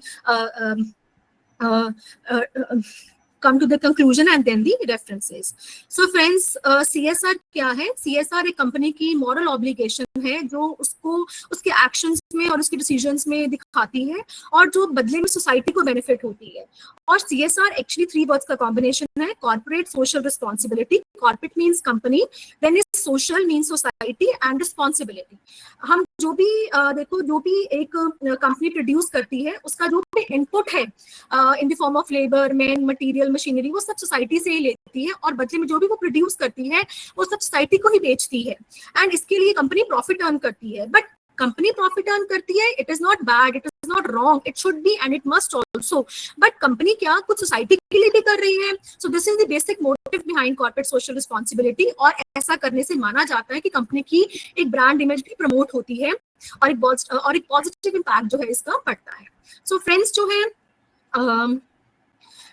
come to the conclusion and then the references. So friends, CSR क्या है? CSR एक कंपनी की मॉरल ऑब्लिगेशन है जो उसको उसके एक्शंस में और उसके डिसीजंस में दिखाती है और जो बदले में सोसाइटी को बेनिफिट होती है. और CSR एक्चुअली 3 वर्ड्स का कॉम्बिनेशन है, corporate social responsibility. Corporate means company, then is social means society and responsibility. हम जो भी देखो, जो भी एक कंपनी प्रोड्यूस करती है उसका जो भी इनपुट है in the form of labour, man, material, machinery, वो सब सोसाइटी से ही लेती है और बदले में जो भी वो प्रोड्यूस करती है वो सब सोसाइटी को ही बेचती है. एंड इसके लिए कंपनी प्रॉफिट अर्न करती है. बट कंपनी प्रॉफिट अर्न करती है, it is not bad, it is not wrong, it should be and it must also. But company क्या कुछ सोसाइटी के लिए भी कर रही है. So this is the basic motive behind corporate social responsibility. और ऐसा करने से माना जाता है कि कंपनी की एक ब्रांड इमेज भी प्रमोट होती है और एक पॉजिटिव इम्पैक्ट जो है इसका पड़ता है. सो फ्रेंड्स जो है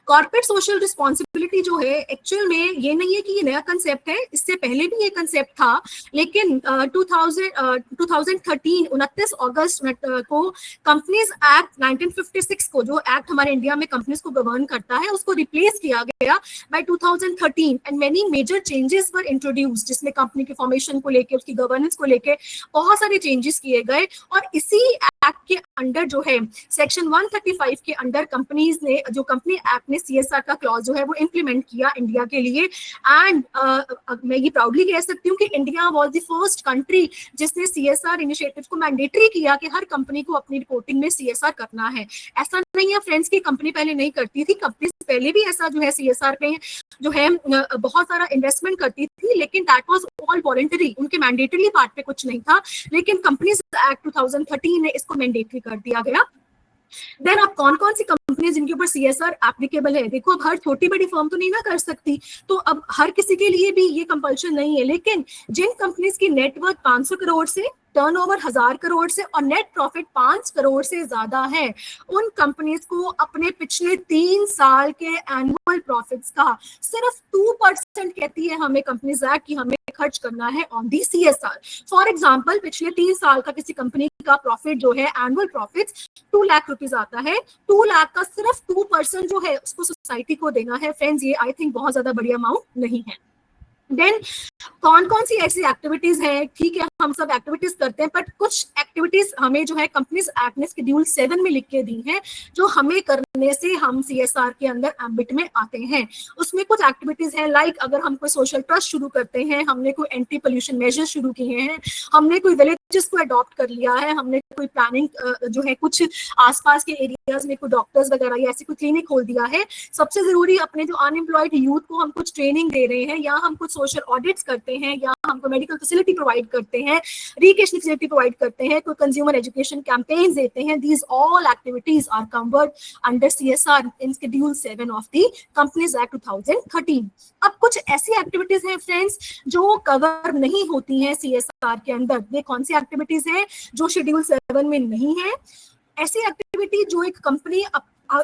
कॉर्पोरेट सोशल रिस्पॉन्सिबिलिटी जो है एक्चुअल में ये नहीं है कि ये नया कंसेप्ट है, इससे पहले भी ये कंसेप्ट था, लेकिन 2013 29 अगस्त को कंपनीज एक्ट 1956 को, जो एक्ट हमारे इंडिया में कंपनीज को गवर्न करता है, उसको रिप्लेस किया गया by 2013 and many major changes were introduced, जिसमें कंपनी के फॉर्मेशन को लेके, उसकी गवर्नेंस को लेके बहुत सारे चेंजेस किए गए। और इसी एक्ट के अंडर जो है सेक्शन 135 के अंडर कंपनीज ने, जो कंपनी एक्ट ने CSR का क्लॉज जो है वो इंप्लीमेंट किया इंडिया के लिए। एंड मैं ये प्राउडली कह सकती हूँ कि India was the first country जिसने CSR इनिशिएटिव को मैंडेटरी किया कि हर कंपनी को अपनी रिपोर्टिंग में CSR करना है। ऐसा नहीं है फ्रेंड्स की कंपनी पहले नहीं करती थी, कंपनी पहले भी ऐसा जो है CSR पे जो है बहुत सारा इन्वेस्टमेंट करती थी, लेकिन दैट वाज ऑल वॉलंटरी, उनके मैंडेटरी पार्ट पे कुछ नहीं था। लेकिन कंपनीज एक्ट 2013 ने इसको मैंडेटरी कर दिया गया। देन अब कौन कौन सी कंपनी जिनके ऊपर CSR एप्लीकेबल है, देखो अब हर छोटी बड़ी फर्म तो नहीं ना कर सकती, तो अब हर किसी के लिए भी ये कंपल्शन नहीं है, लेकिन जिन कंपनीज की नेटवर्थ 500 करोड़ से, टर्नओवर 1000 करोड़ से और नेट प्रॉफिट 5 करोड़ से ज्यादा है, उन कंपनीज को अपने पिछले 3 साल के एनुअल प्रॉफिट्स का सिर्फ 2% कहती है हमें कंपनीज एक्ट कि हमें खर्च करना है on the CSR। For example पिछले 3 साल का किसी कंपनी का प्रॉफिट जो है, एनुअल प्रॉफिट 2 लाख रुपीज आता है, 2 लाख का सिर्फ 2% जो है उसको सोसाइटी को देना है। फ्रेंड्स ये आई थिंक बहुत ज्यादा बड़ी अमाउंट नहीं है। देन कौन कौन सी ऐसी एक्टिविटीज हैं, ठीक है हम सब एक्टिविटीज करते हैं, बट कुछ एक्टिविटीज हमें जो है कंपनीज एक्ट ने शेड्यूल 7 में लिख के दी हैं, जो हमें करने से हम CSR के अंदर एम्बिट में आते हैं। उसमें कुछ एक्टिविटीज हैं लाइक अगर हम कोई सोशल ट्रस्ट शुरू करते हैं, हमने कोई एंटी पोल्यूशन मेजर्स शुरू किए हैं, हमने कोई विलेजेस को अडॉप्ट कर लिया है, हमने कोई प्लानिंग जो है कुछ आसपास के एरियाज में कोई डॉक्टर्स वगैरह या ऐसी कोई क्लिनिक खोल दिया है। सबसे जरूरी अपने जो अनएम्प्लॉयड यूथ को हम कुछ ट्रेनिंग दे रहे हैं, या हम कुछ सोशल ऑडिट्स करते हैं, या हमको मेडिकल फैसिलिटी प्रोवाइड करते हैं, रिकेशनल फैसिलिटी प्रोवाइड करते हैं, कोई कंज्यूमर एजुकेशन कैंपेन्स देते हैं, these all activities are covered under CSR in schedule 7 of the companies act 2013। अब कुछ ऐसी एक्टिविटीज हैं फ्रेंड्स जो कवर नहीं होती हैं CSR के अंदर। ये कौन सी एक्टिविटीज हैं जो शेड्यूल 7 में नहीं है? ऐसी एक्टिविटी जो एक कंपनी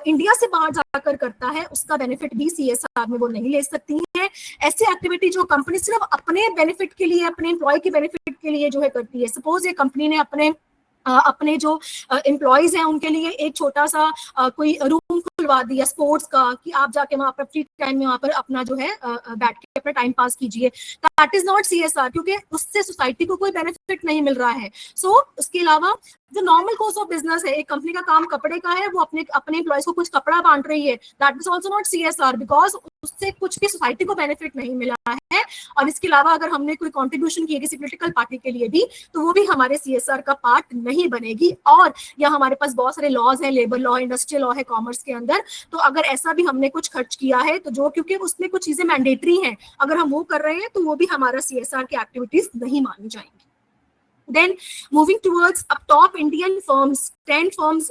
इंडिया से बाहर जाकर करता है, उसका बेनिफिट भी CSR में वो नहीं ले सकती है। ऐसी एक्टिविटी जो कंपनी सिर्फ अपने बेनिफिट के लिए, अपने एम्प्लॉय के बेनिफिट के लिए जो है करती है। सपोज ये कंपनी ने अपने जो एम्प्लॉयज हैं उनके लिए एक छोटा सा कोई रूम खुलवा दिया स्पोर्ट्स का, कि आप जाके वहां पर फ्री टाइम में वहां पर अपना जो है बैठ के अपना टाइम पास कीजिए। दैट इज नॉट CSR, क्योंकि उससे सोसाइटी को कोई बेनिफिट नहीं मिल रहा है। सो उसके अलावा जो नॉर्मल कोर्स ऑफ बिजनेस है, एक कंपनी का काम कपड़े का है, वो अपने एम्प्लॉयज को कुछ कपड़ा बांट रही है, that is also not CSR, because उससे कुछ भी सोसाइटी को बेनिफिट नहीं मिला है। और इसके अलावा अगर हमने कोई कॉन्ट्रीब्यूशन की है किसी पोलिटिकल पार्टी के लिए भी, तो वो भी हमारे CSR का पार्ट नहीं बनेगी। और या हमारे पास बहुत सारे लॉज हैं, लेबर लॉ, इंडस्ट्रियल लॉ है कॉमर्स के अंदर, तो अगर ऐसा भी हमने कुछ खर्च किया है तो जो, क्योंकि उसमें कुछ चीजें मैंडेटरी हैं, अगर हम वो कर रहे हैं तो वो भी हमारा CSR की एक्टिविटीज नहीं मानी जाएंगी। Then moving towards अब top Indian firms, 10 firms,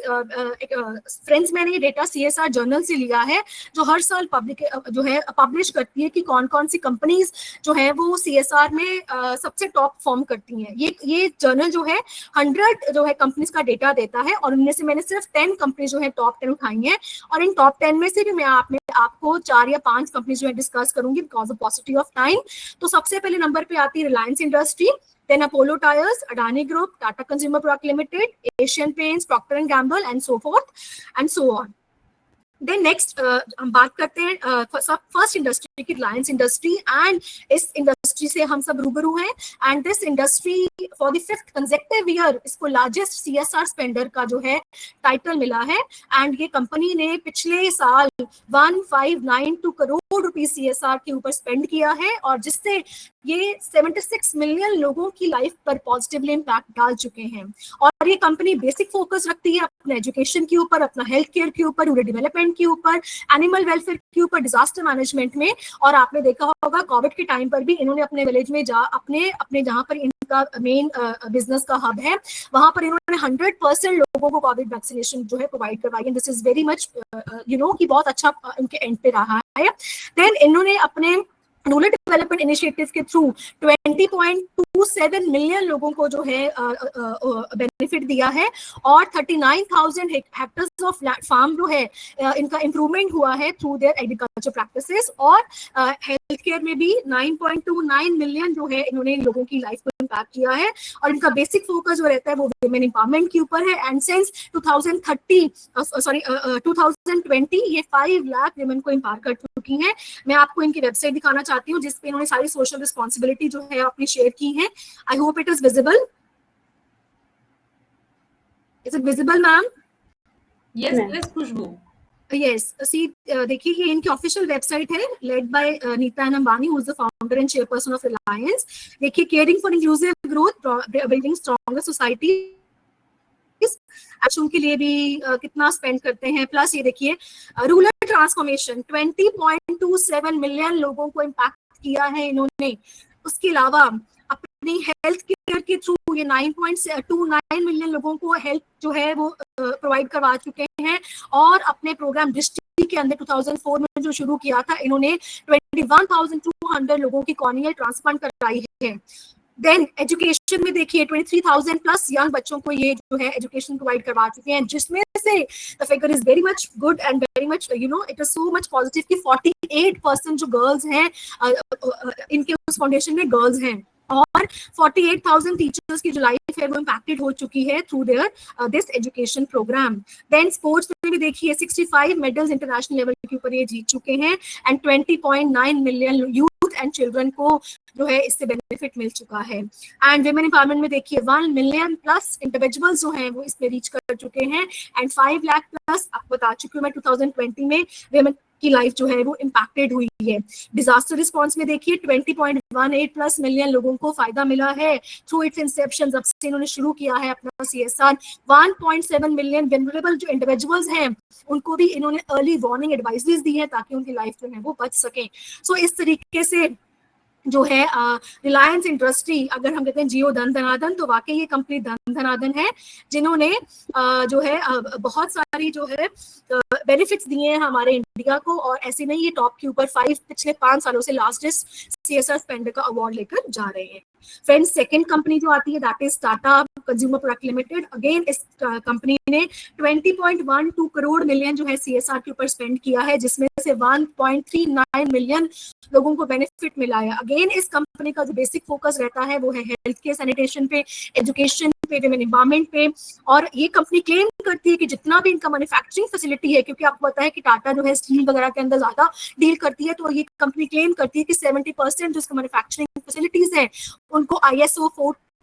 friends मैंने ये डेटा CSR जर्नल से लिया है, जो हर साल पब्लिश करती है कि कौन कौन सी कंपनीज जो है वो CSR में सबसे टॉप फॉर्म करती हैं। ये जर्नल जो है 100 जो है कंपनीज का डेटा देता है, और उनमें से मैंने सिर्फ 10 कंपनीज जो है टॉप 10 उठाई हैं, और इन टॉप 10 में से भी मैं आपको 4 या 5 कंपनीज जो है डिस्कस करूंगी because of possibility of time. तो सबसे पहले नंबर पे आती है Reliance industry, then Apollo Tyres, Adani Group, Tata Consumer Product Limited, Asian Paints, Procter & Gamble and so forth and so on. Then next हम बात करते हैं फर्स्ट इंडस्ट्री की, रिलायंस इंडस्ट्री, एंड इस इंडस्ट्री से हम सब रूबरू हैं। And this industry for the 5th consecutive year इसको लार्जेस्ट CSR स्पेंडर का जो है टाइटल मिला है। एंड ये कंपनी ने पिछले साल 1592 करोड़ रुपीस CSR के ऊपर स्पेंड किया है, और जिससे ये 76 मिलियन लोगों की लाइफ पर पॉजिटिवली इम्पैक्ट डाल चुके हैं। और ये कंपनी बेसिक फोकस रखती है अपने एजुकेशन के ऊपर, अपना हेल्थ केयर के ऊपर, रूरल डेवलपमेंट के ऊपर, एनिमल वेलफेयर के ऊपर, डिजास्टर मैनेजमेंट में। और आपने देखा होगा कोविड के टाइम पर भी इन्होंने अपने विलेज में अपने जहाँ पर इनका मेन बिजनेस का हब है, वहां पर इन्होंने 100% लोगों को कोविड वैक्सीनेशन जो है प्रोवाइड करवाई है। दिस इज वेरी मच कि बहुत अच्छा इनके एंड पे रहा है। देन इन्होंने अपने रूरल डेवलपमेंट इनिशिएटिव के थ्रू 20.27 मिलियन लोगों को जो है बेनिफिट दिया है, और 39,000 हेक्टर्स ऑफ फार्म जो है इनका इंप्रूवमेंट हुआ है थ्रू देयर एग्रीकल्चर प्रैक्टिसेस, और हेल्थ केयर में भी 9.29 मिलियन जो है इन्होंने लोगों की लाइफ को इम्पैक्ट किया है, और इनका बेसिक फोकस जो रहता है वो वुमेन एम्पावरमेंट के ऊपर है। एंड सिंस 2020 ये 5 लाख वुमेन को एम्पावर कर चुकी हैं। मैं आपको इनकी वेबसाइट दिखाना चाहती हूँ जिसपे इन्होंने सारी सोशल रिस्पॉन्सिबिलिटी जो है अपनी शेयर की है। I hope it is visible. Is it visible ma'am? Yes Khushboo. Yes, see देखिए ये इनकी ऑफिशियल वेबसाइट है, led by Nita Ambani, who is the founder and chairperson of Reliance. देखिए, caring for inclusive growth, building stronger society, action के लिए भी कितना spend करते हैं। प्लस ये देखिए रूरल ट्रांसफॉर्मेशन, 20.27 मिलियन लोगों को इम्पैक्ट किया है इन्होंने। उसके अलावा अपनी हेल्थ केयर के थ्रू ये 9.29 मिलियन लोगों को हेल्थ जो है वो प्रोवाइड करवा चुके हैं, और अपने प्रोग्राम दृष्टि के अंदर 2004 में जो शुरू किया था इन्होंने 21,200 लोगों की कॉर्नियल ट्रांसप्लांट कराई है। देन एजुकेशन में देखिए 23,000 प्लस यंग बच्चों को ये जो है एजुकेशन प्रोवाइड करवा चुके हैं, जिसमें से the figure is very much good and very much it is so much positive कि 48% जो गर्ल्स हैं इनके उस फाउंडेशन में गर्ल्स हैं, और 48,000 टीचर्स की जो लाइफ है वो इम्पैक्टेड हो चुकी है through their this education program. Then sports में भी देखिए 65 मेडल्स इंटरनेशनल लेवल के ऊपर ये जीत चुके हैं, and 20.9 million youth and children को जो है इससे बेनिफिट मिल चुका है। एंड विमेन एम्पावरमेंट में देखिए 1 मिलियन प्लस इंडिविजुअल्स जो हैं वो इसमें रीच कर चुके हैं, एंड 5 लाख प्लस आपको बता चुकी हूँ मैं 2020 में विमेन की लाइफ जो है वो इम्पैक्टेड हुई है। डिजास्टर रिस्पांस में देखिए 20.18 प्लस मिलियन लोगों को फायदा मिला है थ्रू इट्स इंसेप्शन, जब से इन्होंने शुरू किया है अपना CSR। 1.7 मिलियन वेनरेबल जो इंडिविजुअल्स हैं उनको भी इन्होंने अर्ली वार्निंग एडवाइजरीज दी है ताकि उनकी लाइफ जो है वो बच सके। सो इस तरीके से जो है रिलायंस इंडस्ट्री, अगर हम कहते हैं जियो धन धनाधन, तो वाकई ये कंपनी धन धनाधन है, जिन्होंने जो है बहुत सारी जो है बेनिफिट्स दिए हैं हमारे इंडिया को, और ऐसे नहीं ये टॉप के ऊपर 5 पिछले 5 सालों से लार्जेस्ट CSR स्पेंडर का अवार्ड लेकर जा रहे हैं। फ्रेंड्स, सेकंड कंपनी जो आती है that is Tata consumer product limited. Again इस कंपनी ने 20.12 करोड़ मिलियन जो है CSR के ऊपर स्पेंड किया है, जिसमें से 1.39 मिलियन लोगों को बेनिफिट मिला है। अगेन इस कंपनी का जो बेसिक फोकस रहता है वो है हेल्थ केयर, सैनिटेशन पे, एजुकेशन पे, विमेन एम्पावरमेंट पे, और ये कंपनी क्लेम करती है कि जितना भी इनका मैन्युफैक्चरिंग फैसिलिटी है, क्योंकि आपको पता है कि टाटा जो है स्टील वगैरह के अंदर ज्यादा डील करती है, तो ये कंपनी क्लेम करती है कि 70% जो इसका मैन्युफैक्चरिंग फैसिलिटीज है उनको ISO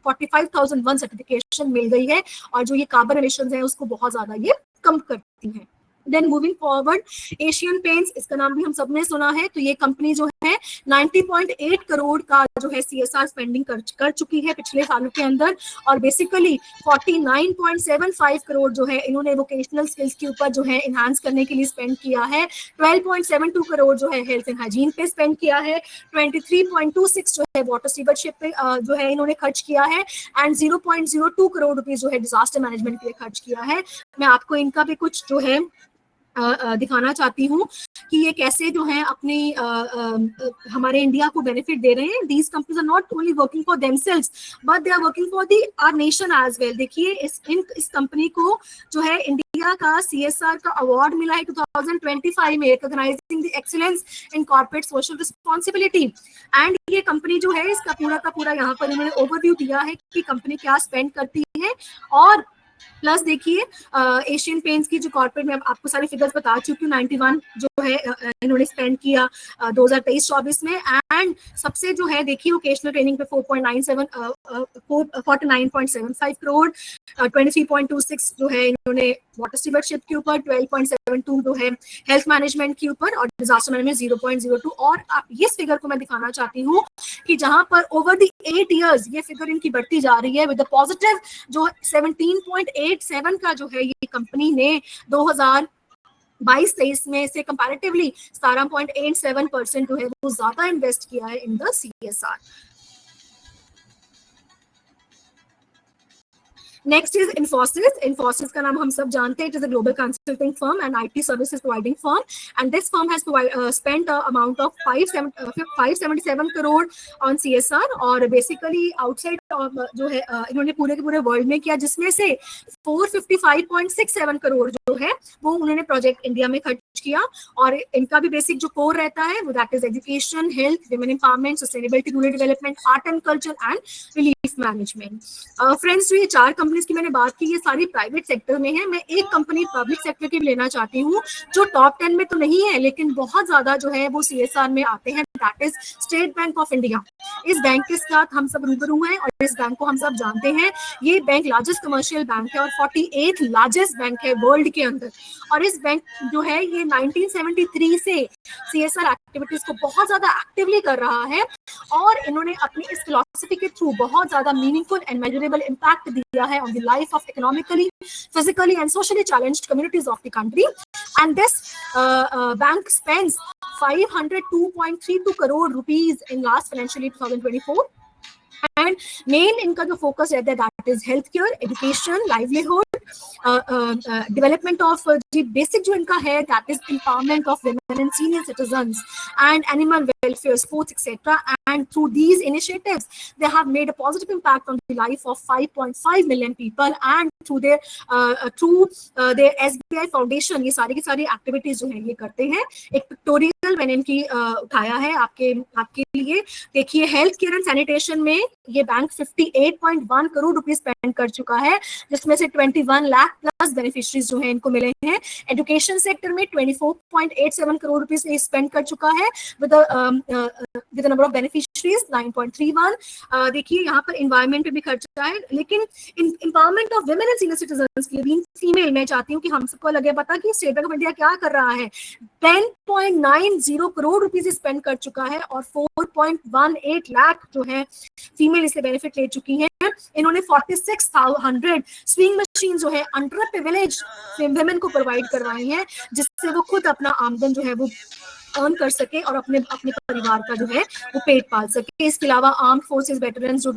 45,001 सर्टिफिकेशन मिल गई है, और जो ये कार्बन एमिशंस है उसको बहुत ज्यादा ये कम करती है। Then moving forward, Asian Paints, इसका नाम भी हम सबने सुना है, तो ये कंपनी जो है 90.8 करोड़ का जो है CSR स्पेंडिंग कर चुकी है पिछले सालों के अंदर, और बेसिकली 49.75 करोड़ जो है इन्होंने वोकेशनल स्किल्स के ऊपर जो है इनहांस करने के लिए स्पेंड किया है। 12.72 करोड़ जो है हेल्थ एंड हाइजीन पे स्पेंड किया है। 23.26 जो है वाटर स्टीवर्डशिप पे जो है इन्होंने खर्च किया है, एंड 0.02 करोड़ रुपीज जो है डिजास्टर मैनेजमेंट के लिए खर्च किया है। मैं आपको इनका भी कुछ जो है दिखाना चाहती हूँ कि ये कैसे जो है अपनी हमारे इंडिया को बेनिफिट दे रहे हैं। These companies are not only working for themselves but they are working for the our nation as well. देखिए इस कंपनी को जो है इंडिया का CSR का अवार्ड मिला है 2025 में, recognising the excellence in corporate social responsibility. And ये कंपनी जो है इसका पूरा का पूरा यहाँ पर इन्होंने ओवरव्यू दिया है कि कंपनी क्या स्पेंड करती है, और प्लस देखिए एशियन पेंट्स की जो कॉर्पोरेट में आपको सारी फिगर्स बता चुकी हूँ, 91 जो है इन्होंने स्पेंड किया 2023-24 में। एंड सबसे जो है देखिए वोकेशनल ट्रेनिंग पे 49.75 करोड़, 23.26 जो है इन्होंने वाटर स्टीवर्डशिप के ऊपर, 12.72 जो है हेल्थ मैनेजमेंट के ऊपर, और डिजास्टर मैनेजमेंट 0.02। और इस फिगर को मैं दिखाना चाहती हूँ कि जहां पर ओवर द 8 इयर्स ये फिगर इनकी बढ़ती जा रही है विद पॉजिटिव जो 17.87 का जो है ये कंपनी ने 2022-23 में से कंपैरेटिवली 17.87% जो है वो ज्यादा इन्वेस्ट किया है in the CSR। Next is Infosys. Infosys का नाम हम सब जानते हैं. It is a global consulting firm and IT services providing firm. And this firm has spent an amount of 577 crore on CSR. और basically outside जो है इन्होंने पूरे के पूरे वर्ल्ड में किया, जिसमें से 455.67 करोड़ जो है वो उन्होंने प्रोजेक्ट इंडिया में खर्च किया. और इनका भी बेसिक जो कोर रहता है वो that is education, health, women empowerment, sustainability, rural development, art and culture and relief management. Friends, ये 4 कंपनीज की मैंने बात की, ये सारी प्राइवेट सेक्टर में है. मैं एक कंपनी पब्लिक सेक्टर की लेना चाहती हूँ जो टॉप 10 में तो नहीं है लेकिन बहुत ज्यादा जो है वो CSR में आते हैं. That is state bank of India. इस बैंक के साथ हम सब रूबरू हैं और इस बैंक को हम सब जानते हैं. ये बैंक लार्जेस्ट कमर्शियल बैंक है और 48th लार्जेस्ट बैंक है वर्ल्ड के अंदर. और इस बैंक जो है ये 1973 से CSR एक्टिविटीज को बहुत ज्यादा एक्टिवली कर रहा है और इन्होंने अपनी इस फिलॉसफी के थ्रू बहुत ज्यादा मीनिंगफुल एंड मेजरेबल इम्पैक्ट दिया है on the life of economically, physically and socially challenged communities of the country. And this bank spends 502.32 crore rupees in last financial year 2024. And main इनका जो focus रहता है that is health care, education, livelihood, development of basic जो इनका है that is empowerment of women and senior citizens and animal welfare, sports, etc. And through these initiatives they have made a positive impact on the life of 5.5 million people. And through their SBI Foundation ये सारी की सारी activities जो है ये करते हैं. एक पिक्टोरियल मैंने इनकी उठाया है आपके लिए. देखिए, हेल्थ केयर एंड सैनिटेशन में ये बैंक 58.1 करोड़ रुपीस स्पेंड कर चुका है, जिसमें से 21 लाख प्लस बेनिफिशरीज जो है इनको मिले हैं. एजुकेशन सेक्टर में 24.87 करोड़ रुपीस स्पेंड कर चुका है विद नंबर ऑफ बेनिफिशरीज 9.31. देखिए, यहाँ पर एनवायरनमेंट पे भी खर्चा है. लेकिन empowerment of women and senior citizens के लिए फीमेल, मैं चाहती हूँ कि हम सबको लगे पता कि स्टेट बैंक ऑफ इंडिया क्या कर रहा है. 10.90 करोड़ रुपीस स्पेंड कर चुका है और 4.18 लाख जो है फीमेल इससे बेनिफिट ले चुकी हैं. इन्होंने 46,100 स्विंग मशीन जो है अंडर प्रिविलेज वुमेन को प्रोवाइड करवाई हैं, जिससे वो खुद अपना आमदन जो है वो अर्न कर सके और अपने परिवार का जो है वो पेट पाल सके. इसके अलावा आर्म्ड फोर्सेस वेटरन्स जो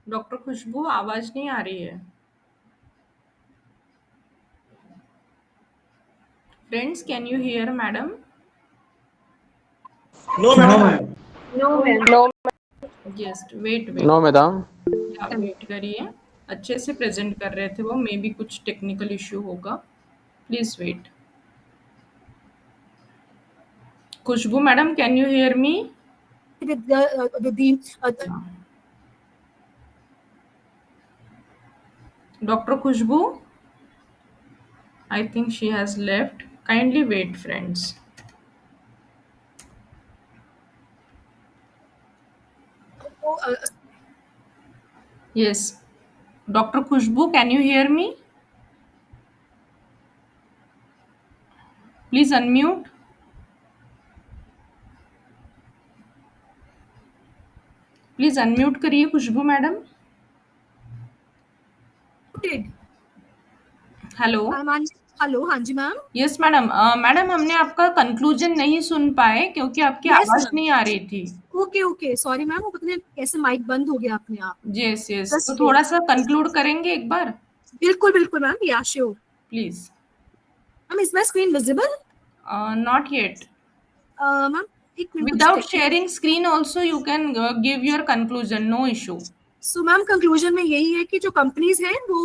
डॉक्टर खुशबू, आवाज नहीं आ रही है. Friends, can you hear madam? No, madam. Just wait. No, madam. Wait करिए. अच्छे से प्रेजेंट कर रहे थे वो, मे बी कुछ टेक्निकल इश्यू होगा. Please wait. Khushbu madam, can you hear me? Dr. Khushbu, I think she has left. Kindly wait, friends. Yes. Dr. Khushbu, can you hear me? Please unmute. Please unmute करिए खुशबू madam. Hello. Hello, हाँ जी ma'am. Yes madam. Madam, हमने आपका conclusion नहीं सुन पाए क्योंकि आपकी आवाज नहीं आ रही थी. ओके, सॉरी मैम, वो पता नहीं कैसे माइक बंद हो गया अपने आप. यस. तो थोड़ा सा कंक्लूड करेंगे एक बार? बिल्कुल मैम, या sure. Please. Ma'am, is my screen visible? Not yet. Ma'am, एक minute. Without sharing screen also you can give your conclusion, no issue. So ma'am, conclusion में यही है कि जो कंपनीज हैं वो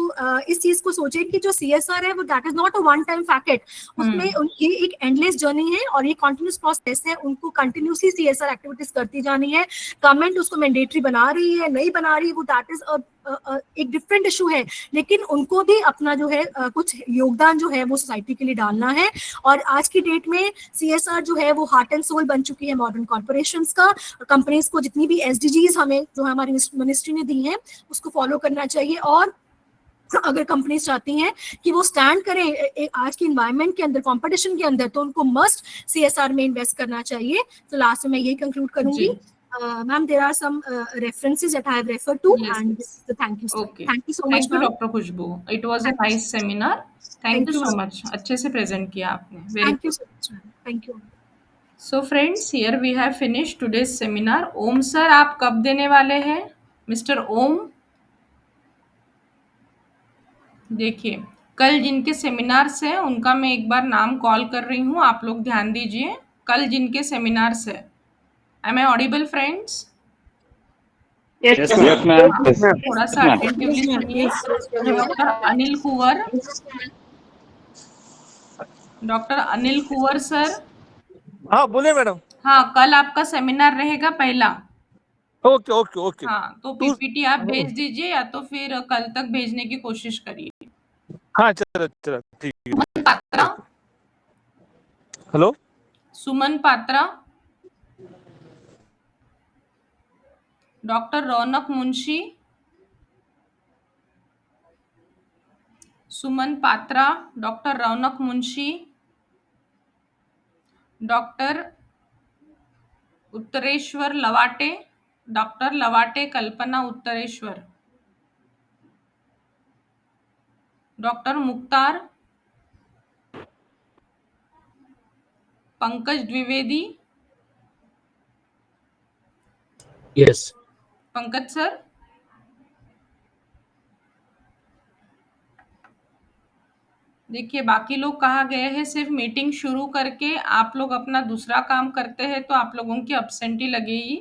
इस चीज को सोचे कि जो CSR है वो that is not a one time packet. उसमें ये एक एंडलेस जर्नी है और ये कंटिन्यूस प्रोसेस है. उनको कंटिन्यूसली CSR एक्टिविटीज करती जानी है. गवर्नमेंट उसको मैंडेटरी बना रही है, नहीं बना रही है, वो दैट इज एक डिफरेंट इशू है. लेकिन उनको भी अपना जो है कुछ योगदान जो है वो सोसाइटी के लिए डालना है. और आज की डेट में CSR जो है वो हार्ट एंड सोल बन चुकी है मॉडर्न कॉर्पोरेशंस का. कंपनीज को जितनी भी SDGs हमें जो हमारी मिनिस्ट्री ने दी है उसको फॉलो करना चाहिए. और अगर कंपनीज चाहती हैं कि वो स्टैंड करें आज के एनवायरनमेंट के अंदर, कंपटीशन के अंदर, तो उनको मस्ट CSR में इन्वेस्ट करना चाहिए. तो लास्ट में मैं यही कंक्लूड करूंगी. Ma'am, there are some references that I have referred to, Yes, and this yes. is the thank you slide. Okay. Thank you so much, Thank you, ma'am. Dr. Khushbu. It was a Thank you. nice seminar. Thank Thank you you. so much. अच्छे से present किया आपने. Very Thank you good. so much, ma'am. Thank you. So friends, here we have finished today's seminar. Om sir आप कब देने वाले हैं? Mister ओम, देखिए कल जिनके सेमिनार्स है उनका मैं एक बार नाम कॉल कर रही हूँ, आप लोग ध्यान दीजिए. कल जिनके सेमिनार्स है. Am I audible, friends? Yes, ma'am. थोड़ा सा ma'am. अटेंटिवली सुनिए. डॉक्टर अनिल कुंवर, डॉक्टर अनिल कुंवर सर. हाँ बोलिए मैडम. हाँ, कल आपका सेमिनार रहेगा पहला. Okay okay okay. हाँ, तो टू. पीपीटी आप भेज दीजिए या तो फिर कल तक भेजने की कोशिश करिए. हाँ चलो चलो ठीक है. Suman Patra, hello. Suman Patra, doctor Raunak Munshi, Suman Patra, doctor Raunak Munshi, doctor Uttareshwar Lavate, doctor Lavate Kalpana Uttareshwar, doctor Mukhtar, Pankaj Dwivedi. Yes. Pankaj sir, देखिए बाकी लोग कहाँ गए हैं. सिर्फ मीटिंग शुरू करके आप लोग अपना दूसरा काम करते हैं तो आप लोगों की अब्सेंटी लगेगी.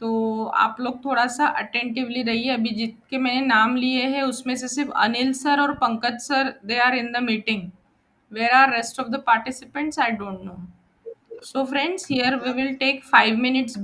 तो आप लोग थोड़ा सा अटेंटिवली रहिए. अभी जितके मैंने नाम लिए हैं उसमें से सिर्फ अनिल सर और Pankaj sir they are in the meeting. Where are rest of the participants, I don't know. So friends, here we will take 5 minutes